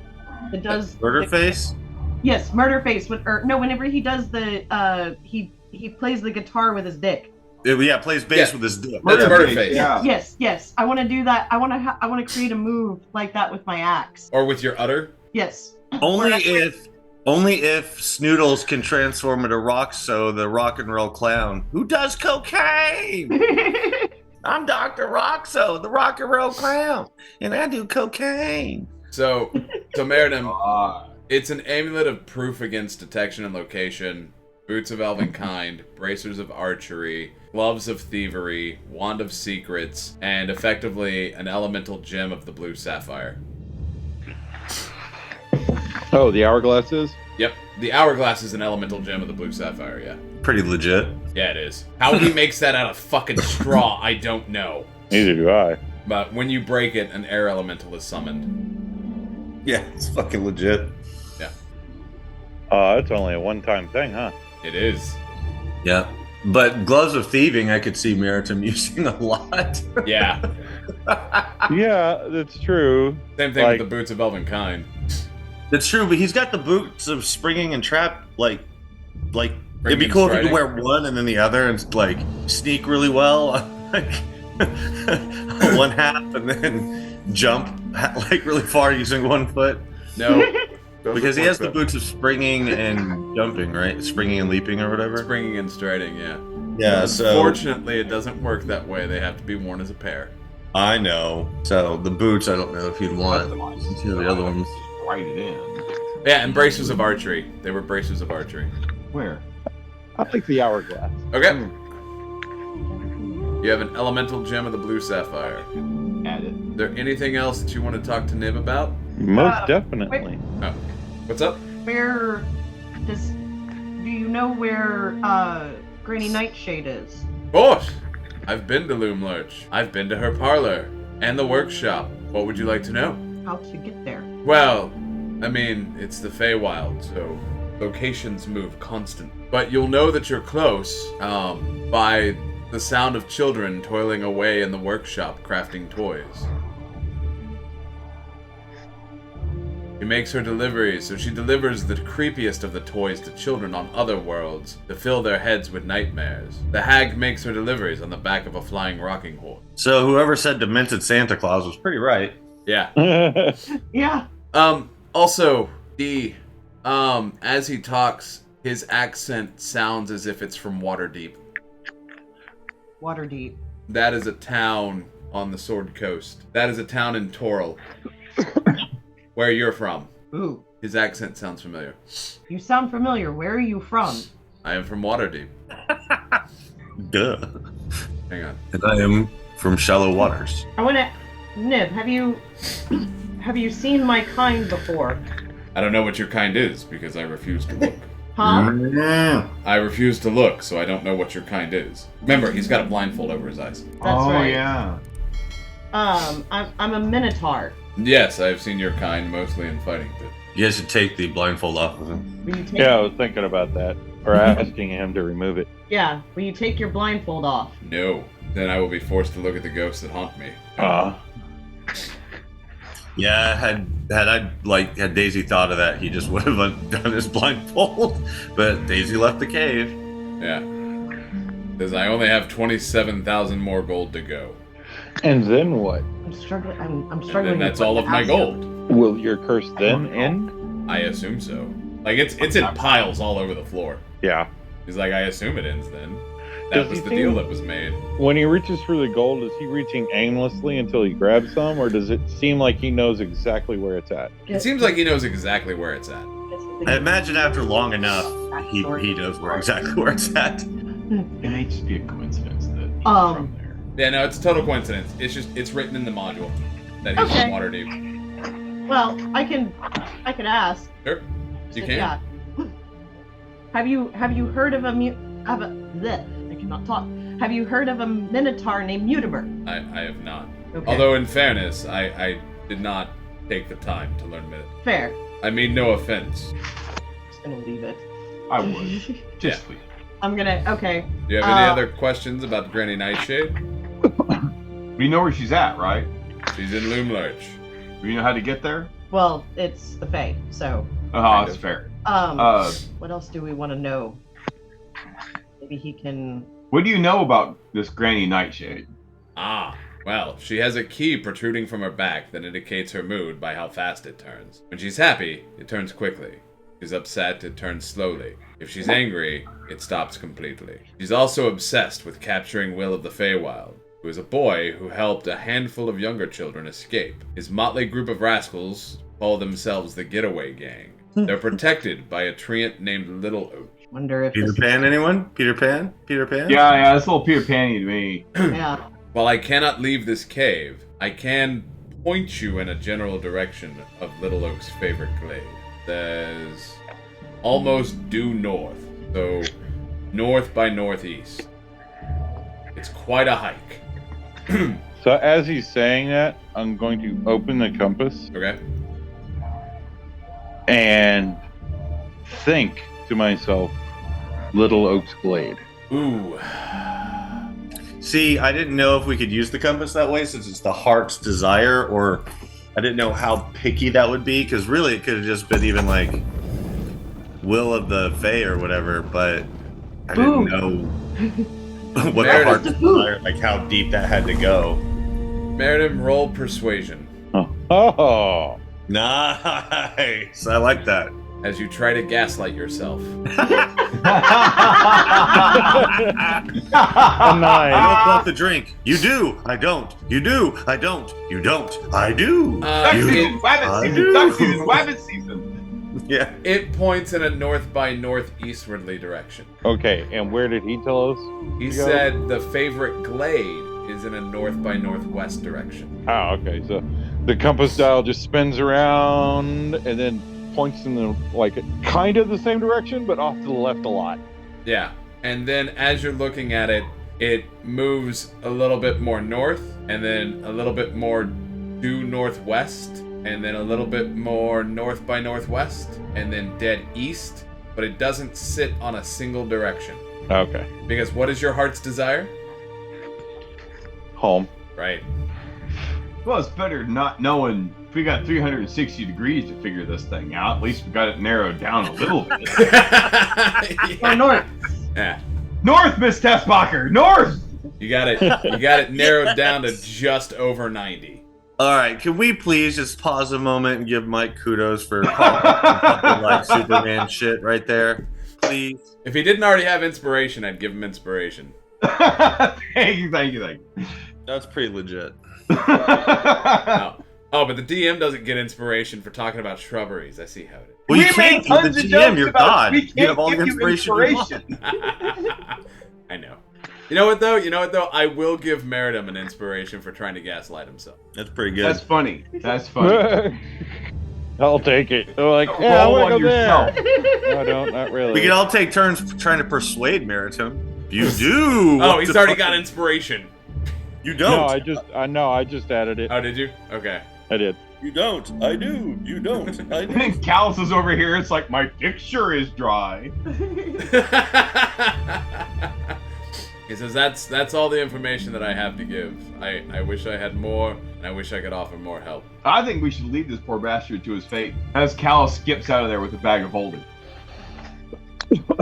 that does Murderface? Yes, Murderface. Whenever he does the he plays the guitar with his dick. Yeah, plays bass Yeah. with his dick. That's Murderface, Murderface. yeah. Yes. I want to do that. I want to create a move like that with my axe. Or with your udder. Yes. Only Or- if Snoodles can transform into Roxo, the rock and roll clown, who does cocaine. I'm Dr. Roxo, the rock and roll clown, and I do cocaine. So Meriden, it's an amulet of proof against detection and location, boots of elven kind, bracers of archery, gloves of thievery, wand of secrets, and effectively an elemental gem of the blue sapphire. Oh, the hourglass is? Yep, the hourglass is an elemental gem of the blue sapphire, yeah. Pretty legit. Yeah, it is. How he makes that out of fucking straw, I don't know. Neither do I. But when you break it, an air elemental is summoned. Yeah, it's fucking legit. It's only a one-time thing, huh? It is. Yeah. But gloves of thieving, I could see Meritum using a lot. Yeah. Yeah, that's true. Same thing Like- with the boots of elven kind. That's true, but he's got the boots of springing and trap, like it'd be and cool if you striding. could wear one and then the other and like sneak really well, like one half, and then jump like really far using one foot. No. Because he has the boots of springing and jumping, right? Springing and leaping or whatever. Springing and striding, yeah. Yeah, so Fortunately, it doesn't work that way. They have to be worn as a pair. I know. So the boots, I don't know if you'd want. See the other ones. Write it in. Yeah, and bracers of archery. They were bracers of archery. Where? I like the hourglass. Okay. You have an elemental gem of the blue sapphire. Add it. Is there anything else that you want to talk to Nib about? Most definitely. What's up? Where do you know where Granny Nightshade is? Boss! I've been to Loom Lurch. I've been to her parlor and the workshop. What would you like to know? How to get there? Well, I mean, it's the Feywild, so locations move constant. But you'll know that you're close by the sound of children toiling away in the workshop crafting toys. She makes her deliveries, so she delivers the creepiest of the toys to children on other worlds to fill their heads with nightmares. The hag makes her deliveries on the back of a flying rocking horse. So whoever said demented Santa Claus was pretty right. Yeah. Yeah. Also, as he talks, his accent sounds as if it's from Waterdeep. Waterdeep. That is a town on the Sword Coast. That is a town in Toril. Where you're from. Ooh. His accent sounds familiar. You sound familiar. Where are you from? I am from Waterdeep. Duh. Hang on. And I am from shallow waters. I wanna Nib, have you seen my kind before? I don't know what your kind is because I refuse to look. Huh? I refuse to look, so I don't know what your kind is. Remember, he's got a blindfold over his eyes. That's oh, right. yeah. I'm a minotaur. Yes, I've seen your kind mostly in fighting, but You guys should take the blindfold off of him. Will you take Yeah, I was thinking about that. Or asking him to remove it. Yeah, will you take your blindfold off? no. Then I will be forced to look at the ghosts that haunt me. Yeah, had Daisy thought of that, he just would have undone his blindfold. But Daisy left the cave. Yeah. Because I only have 27,000 more gold to go. And then what? I'm struggling. I'm And struggling. then with that's what all to of my ask you. gold. Will your curse then end? I assume so. Like, it's in piles all over the floor. Yeah. He's like, I assume it ends then. That Does was he the think- deal that was made. When he reaches for the gold, is he reaching aimlessly until he grabs some, or does it seem like he knows exactly where it's at? It seems like he knows exactly where it's at. I imagine after long enough, he knows exactly where it's at. It may just be a coincidence that he's Um, from there. Yeah, no, it's a total coincidence. It's written in the module that he's Okay. from Waterdeep. Well, I can ask. Sure, you can. Yeah. Have you heard of I cannot talk. Have you heard of a minotaur named Mutimer? I have not. Okay. Although, in fairness, I did not take the time to learn Minute. Fair. I mean, no offense. Just gonna leave it. I would. Just please. I'm gonna. Okay. Do you have any other questions about Granny Nightshade? We know where she's at, right? She's in Loomlarch. Do we know how to get there? Well, it's the Fae, so. Oh, Kind that's of. fair. Um. What else do we want to know? Maybe he can. What do you know about this Granny Nightshade? Ah, well, she has a key protruding from her back that indicates her mood by how fast it turns. When she's happy, it turns quickly. If she's upset, it turns slowly. If she's angry, it stops completely. She's also obsessed with capturing Will of the Feywild, who is a boy who helped a handful of younger children escape. His motley group of rascals call themselves the Getaway Gang. They're protected by a treant named Little Oak. Wonder if. Peter this- Pan, anyone? Peter Pan? Peter Pan? Yeah, that's a little Peter Pan-y to me. Yeah. While I cannot leave this cave, I can point you in a general direction of Little Oak's favorite glade. There's almost due north, so north by northeast. It's quite a hike. So as he's saying that, I'm going to open the compass Okay? and think to myself, Little Oak's Glade. Ooh. See, I didn't know if we could use the compass that way since it's the heart's desire, or I didn't know how picky that would be, because really it could have just been even like Will of the Fae or whatever, but I didn't know what the Meredith. heart's desire, like how deep that had to go. Meriden, roll persuasion Oh, Nice. I like that. as you try to gaslight yourself. I don't nice. want the drink. You do. I don't. You do. I don't. You don't. I do. Duck You- season, rabbit I season, do. duck season, rabbit season. Yeah. It points in a north by northeastwardly direction. Okay, and where did he tell us? He to go? said the favorite glade is in a north by northwest direction. Oh, okay. So the compass dial just spins around and then points in the like kind of the same direction, but off to the left a lot. Yeah. And then as you're looking at it, it moves a little bit more north, and then a little bit more due northwest, and then a little bit more north by northwest, and then dead east, but it doesn't sit on a single direction. Okay. Because what is your heart's desire? Home. Right. Well, it's better not knowing we got 360 degrees to figure this thing out, at least we got it narrowed down a little bit. Or north. Yeah. North, Miss Tessbacher, north. You got it narrowed down to just over 90. All right, can we please just pause a moment and give Mike kudos for calling like Superman shit right there, please? If he didn't already have inspiration, I'd give him inspiration. Thank you. That's pretty legit. Oh. Oh, but the DM doesn't get inspiration for talking about shrubberies. I see how it is. Well, you We can't made be tons the of GM. jokes You're about God. we You can't have all the give you inspiration you want. I know. You know what though? I will give Meridum an inspiration for trying to gaslight himself. That's pretty good. That's funny. I'll take it. They're like, Roll yeah, I want on to go yourself. there. No, I don't. Not really. We can all take turns trying to persuade Meritum. You do. Oh, What he's the already fuck? got inspiration. You No, don't. I just added it. Oh, did you? Okay. I did. You don't. I do. You don't. I I think Callus is over here. It's like my picture is dry. He says that's all the information that I have to give. I wish I had more, and I wish I could offer more help. I think we should leave this poor bastard to his fate. As Callus skips out of there with a bag of holding. Oh,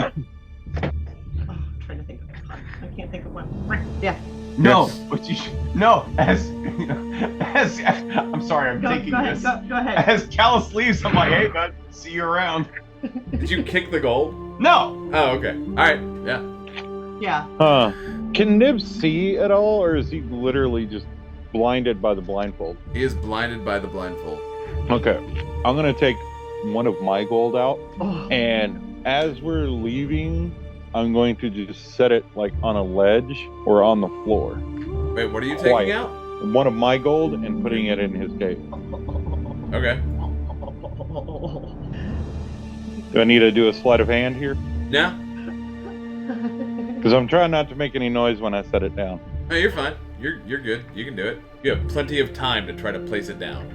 I'm trying to think of one. I can't think of one. Yeah. No, but you should. No, as I'm sorry, I'm taking Go ahead. this. Go ahead. As Callus leaves, I'm like, hey, bud, see you around. Did you kick the gold? No. Oh, okay. All right. Yeah. Yeah. Huh. Can Nib see at all, or is he literally just blinded by the blindfold? He is blinded by the blindfold. Okay. I'm going to take one of my gold out, Oh. and as we're leaving, I'm going to just set it like on a ledge or on the floor. Wait, what are you taking Quiet. out? One of my gold and putting it in his cave. Okay. Do I need to do a sleight of hand here? Yeah. Because I'm trying not to make any noise when I set it down. No, you're fine. You're good. You can do it. You have plenty of time to try to place it down.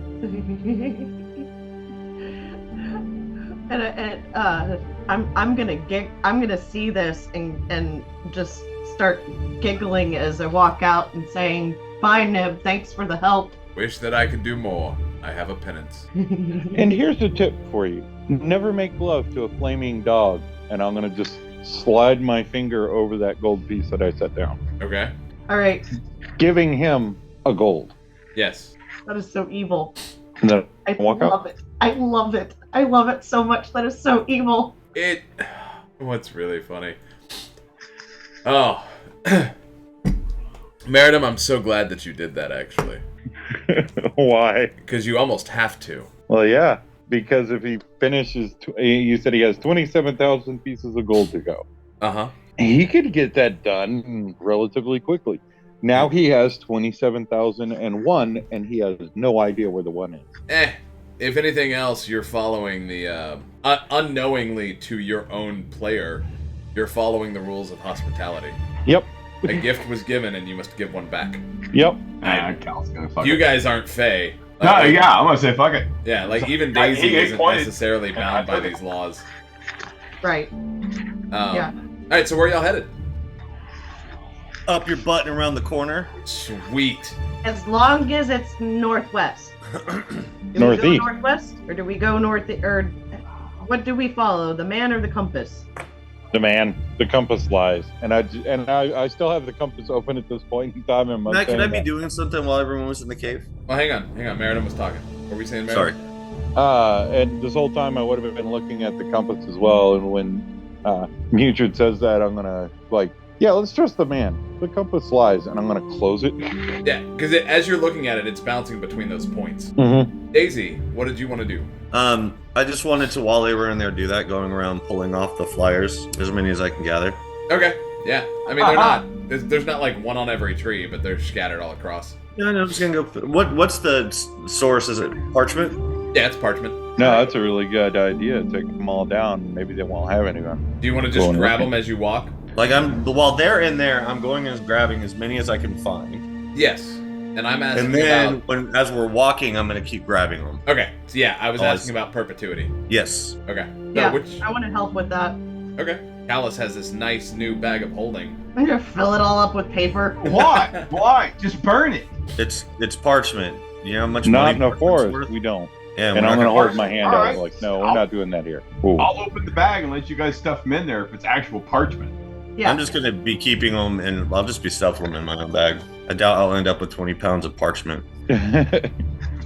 I'm gonna see this and just start giggling as I walk out and saying, "Bye, Nib. Thanks for the help." Wish that I could do more. I have a penance. And here's a tip for you. Never make love to a flaming dog. And I'm going to just slide my finger over that gold piece that I set down. Okay. All right. Giving him a gold. Yes. That is so evil. And then I walk out. love it. I love it. I love it so much. That is so evil. What's really funny? Oh. Meridum, I'm so glad that you did that, actually. Why? Because you almost have to. Well, yeah. Because if he finishes, you said he has 27,000 pieces of gold to go. Uh-huh. He could get that done relatively quickly. Now he has 27,001, and he has no idea where the one is. If anything else, you're following the, unknowingly to your own player, you're following the rules of hospitality. Yep. A gift was given, and you must give one back. Yep. Cal's gonna fuck You it. guys aren't Fae. No, yeah, I'm gonna say fuck it. Yeah, like even I- Daisy he isn't pointed. necessarily bound by Okay. these laws. Right. Yeah. Alright, so where are y'all headed? Up your butt and around the corner. Sweet. As long as it's northwest. Do we Northeast. go northwest, or do we go north? Or what do we follow? The man or the compass? The man, the compass lies, and I still have the compass open at this point in time. And Matt, could I be doing something while everyone was in the cave? Well, hang on. Meridum was talking. What were we saying, Meridum? Sorry. And this whole time I would have been looking at the compass as well. And when Mutrid says that, I'm gonna yeah, let's trust the man. The compass lies, and I'm gonna close it. Yeah, because as you're looking at it, it's bouncing between those points. Mm-hmm. Daisy, what did you want to do? I just wanted to, while they were in there, do that, going around pulling off the flyers, as many as I can gather. Okay. Yeah. I mean, they're not. There's not like one on every tree, but they're scattered all across. Yeah, no, I'm just gonna go. What's the source? Is it parchment? Yeah, it's parchment. No, that's a really good idea. Take them all down. Maybe they won't have anyone. Do you want to just Going grab looking. them as you walk? Like while they're in there, I'm going and grabbing as many as I can find. Yes. And I'm asking And then, about... as we're walking, I'm gonna keep grabbing them. Okay. So yeah, I was Oh, asking about perpetuity. Yes. Okay. No, Yeah, which... I want to help with that. Okay. Callus has this nice new bag of holding. I'm gonna fill it all up with paper. Why? Why? Just burn it. It's parchment. You know how much Not money in a parchment's forest. worth? We don't. Yeah, And we're I'm not gonna gonna- hold my hand All out right. like, no, we're not doing that here. Ooh. I'll open the bag and let you guys stuff them in there if it's actual parchment. Yeah. I'm just gonna be keeping them, and I'll just be stuffing them in my own bag. I doubt I'll end up with 20 pounds of parchment.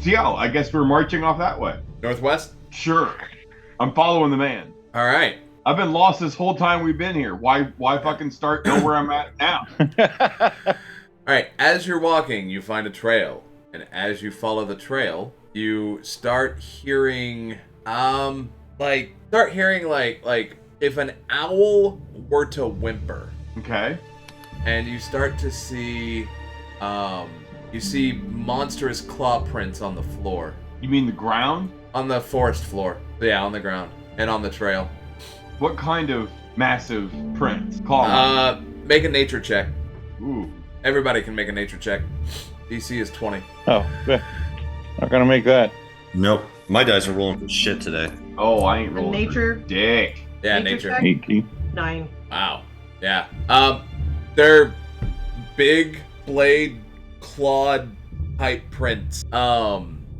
See how? I guess we're marching off that way. Northwest? Sure. I'm following the man. All right. I've been lost this whole time we've been here. Why fucking start know where I'm at now? All right. As you're walking, you find a trail. And as you follow the trail, you start hearing, like if an owl were to whimper. Okay. And you start to see, you see monstrous claw prints on the floor. You mean the ground? On the forest floor. Yeah, on the ground. And on the trail. What kind of massive prints? Claw. Make a nature check. Ooh. Everybody can make a nature check. DC is 20. Oh, not gonna make that. Nope. My dice are rolling for shit today. Oh, I ain't A rolling. nature? Dick. Yeah, Nature nature. check? 18. 9. Wow. Yeah. They're big blade clawed type prints.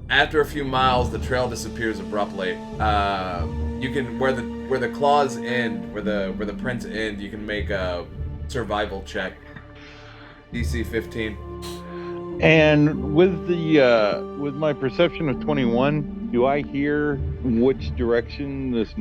After a few miles, the trail disappears abruptly. You can where the claws end, where the prints end, you can make a survival check. DC 15. And with with my perception of 21, do I hear which direction this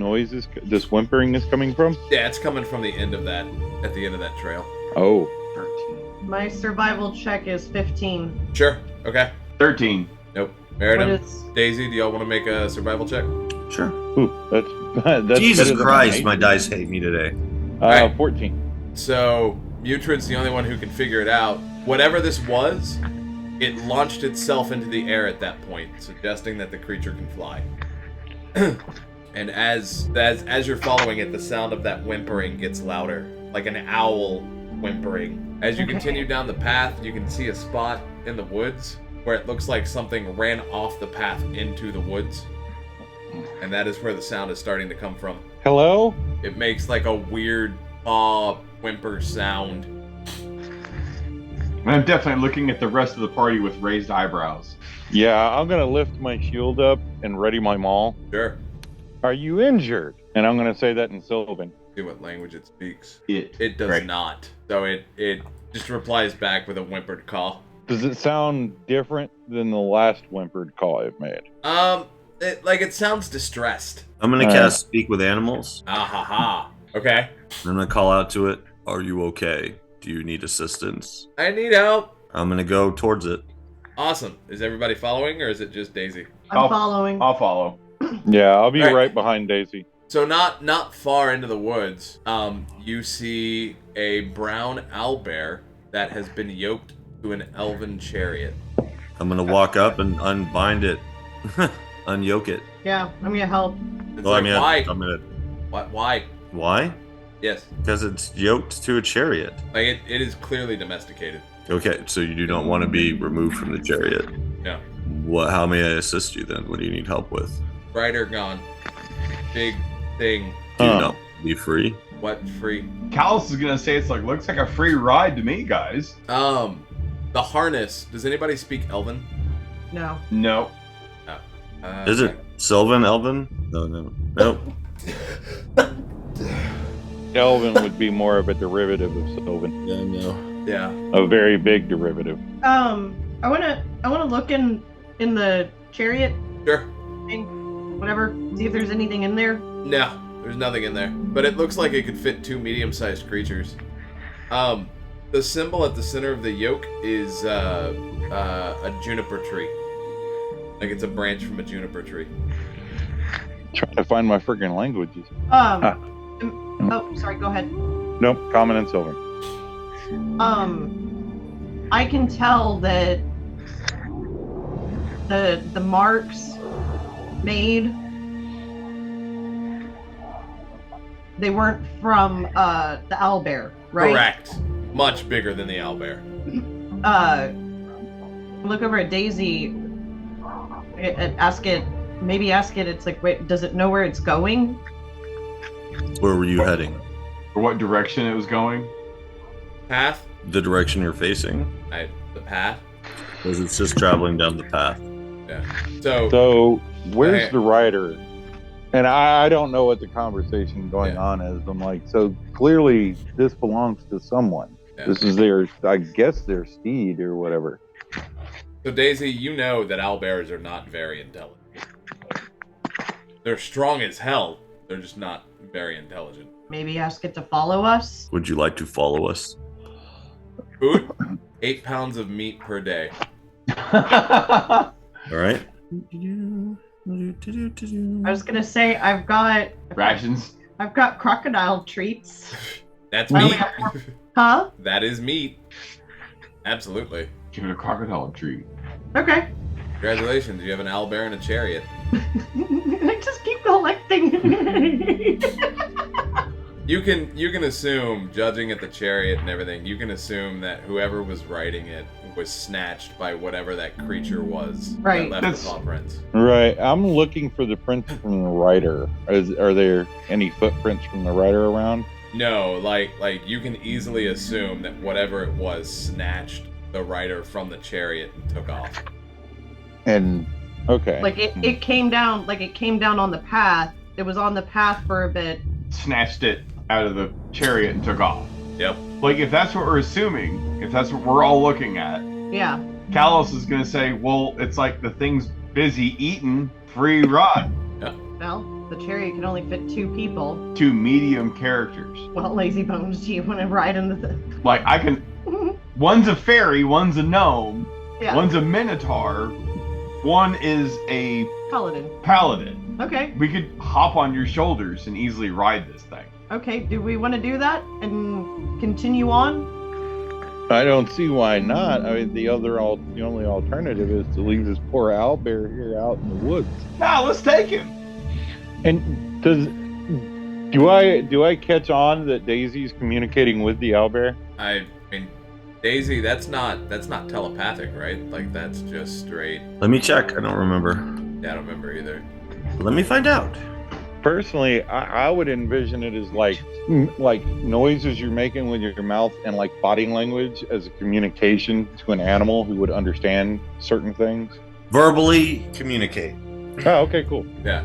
whimpering is coming from? Yeah, it's coming from the end of that, at the end of that trail. Oh, 13. My survival check is 15. Sure. Okay. 13. Nope. What Meredith, is... Daisy, do y'all want to make a survival check? Sure. ooh, that's Jesus better than Christ, an my 8. dice hate me today. Right. 14. So, Mutrid's the only one who can figure it out. Whatever this was, it launched itself into the air at that point, suggesting that the creature can fly. And as you're following it, the sound of that whimpering gets louder, like an owl whimpering. As you continue down the path, you can see a spot in the woods where it looks like something ran off the path into the woods. And that is where the sound is starting to come from. Hello? It makes like a weird whimper sound. I'm definitely looking at the rest of the party with raised eyebrows. Yeah, I'm gonna lift my shield up and ready my maul. Sure. Are you injured? And I'm gonna say that in Sylvan. See what language it speaks. It. It does Right. not. So it just replies back with a whimpered call. Does it sound different than the last whimpered call I've made? It sounds distressed. I'm gonna Alright. cast Speak with Animals. Ah ha ha. Okay. I'm gonna call out to it. Are you okay? Do you need assistance? I need help. I'm gonna go towards it. Awesome. Is everybody following or is it just Daisy? I'm following. I'll follow. Yeah, I'll be Alright. right behind Daisy. So not far into the woods, you see a brown owlbear that has been yoked to an elven chariot. I'm gonna walk up and unbind it, unyoke it. Yeah, I'm gonna help. It's Well, like, I mean, why? I'm gonna. Why? Why? Yes. Because it's yoked to a chariot. Like it is clearly domesticated. Okay, so you do not want to be removed from the chariot. No. What? How may I assist you then? What do you need help with? Rider gone. Big thing. Do you Huh. not be free? What free? Callus is gonna say looks like a free ride to me, guys. The harness. Does anybody speak Elven? No. No. Is it Sylvan Elven? No. Nope. Elven would be more of a derivative of Sylvan. Yeah, no. Yeah. A very big derivative. I wanna look in the chariot Sure. thing, whatever. See if there's anything in there. No, there's nothing in there. But it looks like it could fit 2 medium-sized creatures. The symbol at the center of the yoke is a juniper tree. Like it's a branch from a juniper tree. Trying to find my freaking languages. Oh, sorry. Go ahead. Nope, common and Sylvan. I can tell that the marks made, they weren't from the owlbear, right? Correct. Much bigger than the owlbear. Look over at Daisy. Ask it. It's like, wait, does it know where it's going? Where were you heading? For what direction it was going? Path? The direction you're facing. The path? Because it's just traveling down the path. Yeah. So So where's Okay. the rider? And I don't know what the conversation going Yeah. on is. I'm like, so clearly this belongs to someone. Yeah. This is their, I guess, their steed or whatever. So Daisy, you know that owlbears are not very intelligent. They're strong as hell. They're just not very intelligent. Maybe ask it to follow us. Would you like to follow us? Food? 8 pounds of meat per day. All right. I was gonna say I've got Rations. crocodile treats. That's I only meat. have Huh? That is meat. Absolutely. Give it a crocodile treat. Okay. Congratulations, you have an owlbear and a chariot. I just keep collecting. You can assume, judging at the chariot and everything, you can assume that whoever was riding it was snatched by whatever that creature was Right. that left the paw prints. Right. I'm looking for the prints from the rider. Are there any footprints from the rider around? No, like you can easily assume that whatever it was snatched the rider from the chariot and took off. And okay. Like it came down on the path. It was on the path for a bit. Snatched it out of the chariot and took off. Yep. Like, if that's what we're assuming, if that's what we're all looking at, Yeah. Kalos is going to say, well, it's like the thing's busy eating, free ride. Well, the chariot can only fit 2 people. 2 medium characters. Well, lazy bones, do you want to ride in the? Like, I can. One's a fairy, one's a gnome, Yeah. one's a minotaur, one is a Paladin. paladin. Okay. We could hop on your shoulders and easily ride this thing. Okay. Do we want to do that and continue on? I don't see why not. I mean, the only alternative is to leave this poor owlbear here out in the woods. Nah, let's take him. And do I catch on that Daisy's communicating with the owlbear? I mean, Daisy, that's not telepathic, right? Like that's just straight. Let me check. I don't remember. Yeah, I don't remember either. Let me find out. Personally, I would envision it as like noises you're making with your mouth and like body language as a communication to an animal who would understand certain things. Verbally communicate. Oh, okay, cool. Yeah.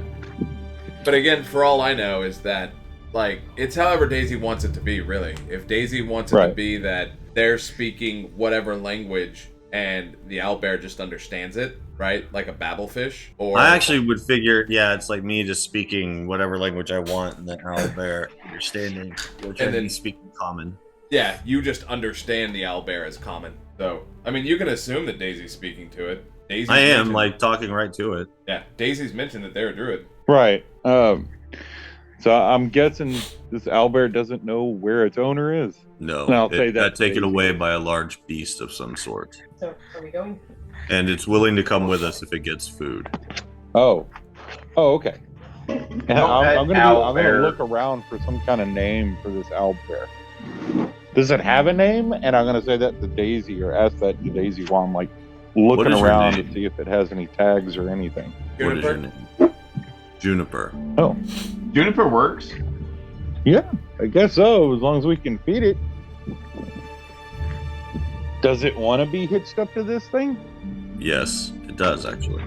But again, for all I know, is that like it's however Daisy wants it to be. Really, if Daisy wants it to Right. be that they're speaking whatever language and the owlbear just understands it, right? Like a babblefish, or I actually would figure, yeah, it's like me just speaking whatever language I want, and the owlbear understanding, which And I'd then- be speaking common. yeah, you just understand the owlbear as common. So I mean, you can assume that Daisy's speaking to it. Daisy's I am mentioned- like talking right to it. yeah. Daisy's mentioned that they're a druid. Right. So I'm guessing this owlbear doesn't know where its owner is. No, And I'll it say that got taken Daisy- away by a large beast of some sort, So are we going? and it's willing to come with us if it gets food. Oh, okay. And No, that I'm gonna owlbear- look around for some kind of name for this owlbear. Does it have a name? And I'm gonna say that to Daisy, or ask that to Daisy while I'm like looking is your around name? to see if it has any tags or anything. What is your Juniper? name? Juniper. Oh, Juniper works. yeah, I guess so. As long as we can feed it. Does it want to be hitched up to this thing? Yes, it does actually.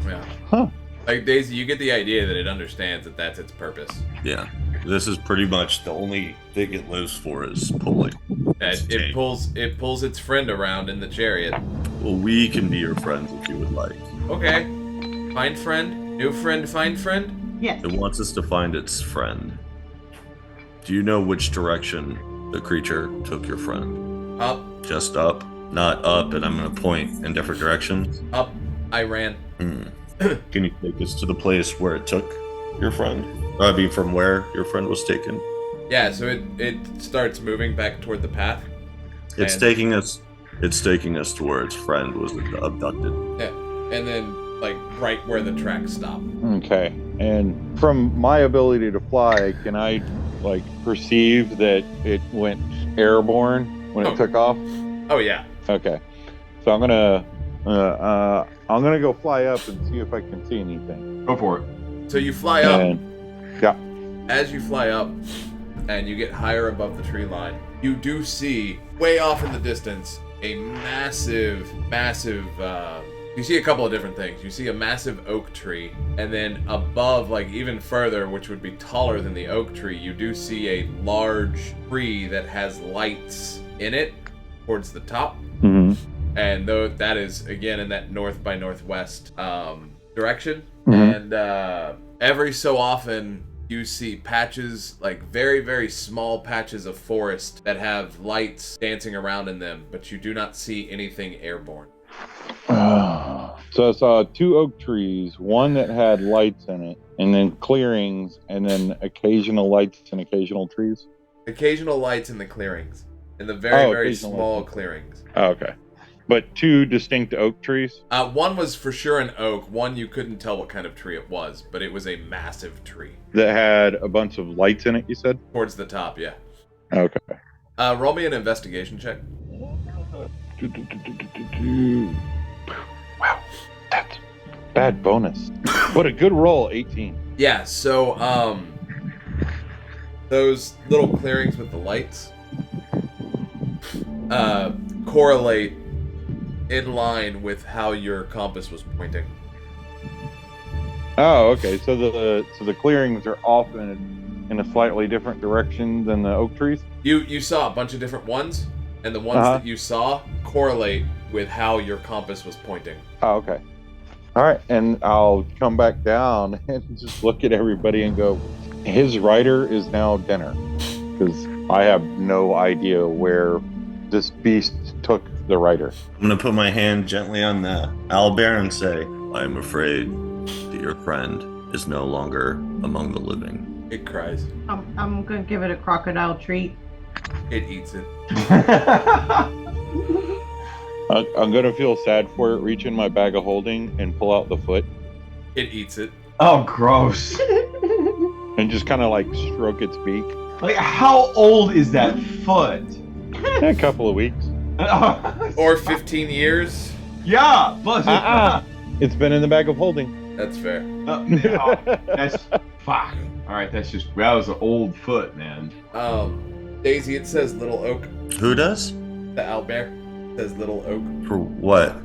Yeah. Huh. Like Daisy, you get the idea that it understands that that's its purpose. Yeah, this is pretty much the only thing it lives for is pulling. It's It tame. pulls its friend around in the chariot. Well, we can be your friends if you would like. Okay. Find friend, new friend, find friend. Yes. It wants us to find its friend. Do you know which direction the creature took your friend? Up, Just up, not up, and I'm gonna point in different directions. up. I ran. Can you take us to the place where it took your friend? I mean, from where your friend was taken. Yeah. So it starts moving back toward the path. It's And- taking us. It's taking us to where its friend was abducted. Yeah. And then like right where the tracks stop. Okay. And from my ability to fly, can I like perceive that it went airborne when Oh. it took off? Oh yeah. Okay. So I'm gonna go fly up and see if I can see anything. Go for it. So you fly up. And yeah. As you fly up and you get higher above the tree line, you do see way off in the distance a massive, you see a couple of different things. You see a massive oak tree, and then above, like even further, which would be taller than the oak tree, you do see a large tree that has lights in it towards the top. Mm-hmm. And though that is again in that north by northwest direction, Mhm. and every so often you see patches, like very, very small patches of forest that have lights dancing around in them, but you do not see anything airborne. So I saw 2 oak trees, one that had lights in it, and then clearings, and then occasional lights and occasional trees. Occasional lights in the clearings, in the very, very occasional small lights. clearings. Oh, okay. But 2 distinct oak trees? One was for sure an oak. One you couldn't tell what kind of tree it was, but it was a massive tree. That had a bunch of lights in it, you said? Towards the top, yeah. Okay. Roll me an investigation check. Wow, that's bad bonus. What a good roll, 18. Yeah, so, those little clearings with the lights, correlate in line with how your compass was pointing. Oh, okay. So the clearings are off in a slightly different direction than the oak trees? You saw a bunch of different ones, and the ones that you saw correlate with how your compass was pointing. Oh, okay. All right, and I'll come back down and just look at everybody and go, his rider is now dinner, because I have no idea where this beast took the rider. I'm gonna put my hand gently on the owlbear and say, I'm afraid that your friend is no longer among the living. It cries. I'm gonna give it a crocodile treat. It eats it. I'm gonna feel sad for it, reach in my bag of holding and pull out the foot It eats it. Oh, gross. and just kind of like stroke its beak. Like, how old is that foot? A couple of weeks. Or 15 years. Yeah, plus It's been in the bag of holding. That's fair. that's fuck. All right, that was an old foot, man. Daisy, it says Little Oak. Who does? The owlbear says Little Oak. For what?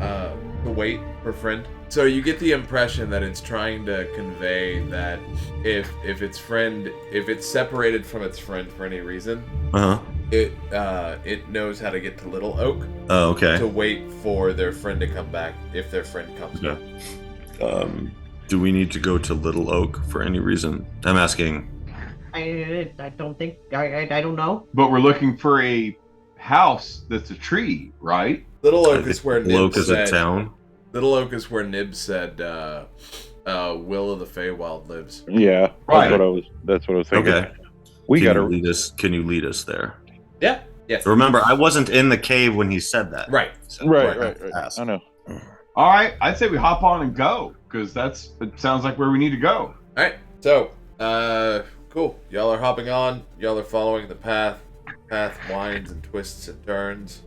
To wait for friend. So you get the impression that it's trying to convey that if it's separated from its friend for any reason, Uh-huh. it knows how to get to Little Oak Oh, okay. to wait for their friend to come back if their friend comes back. Do we need to go to Little Oak for any reason? I'm asking. I don't think I don't know. But we're looking for a house that's a tree, right? Little Oak is where Little Oak Nib is a said. town. Little Oak is where Nib said Will of the Feywild lives. Yeah, Right. That's what I was thinking. Okay. We Can gotta. you lead us? Can you lead us there? Yeah. Yes. Remember, I wasn't in the cave when he said that. Right. So Right. I have to ask. I know. All right, I'd say we hop on and go because it sounds like where we need to go. All right. So, cool. Y'all are hopping on. Y'all are following the path. Path winds and twists and turns.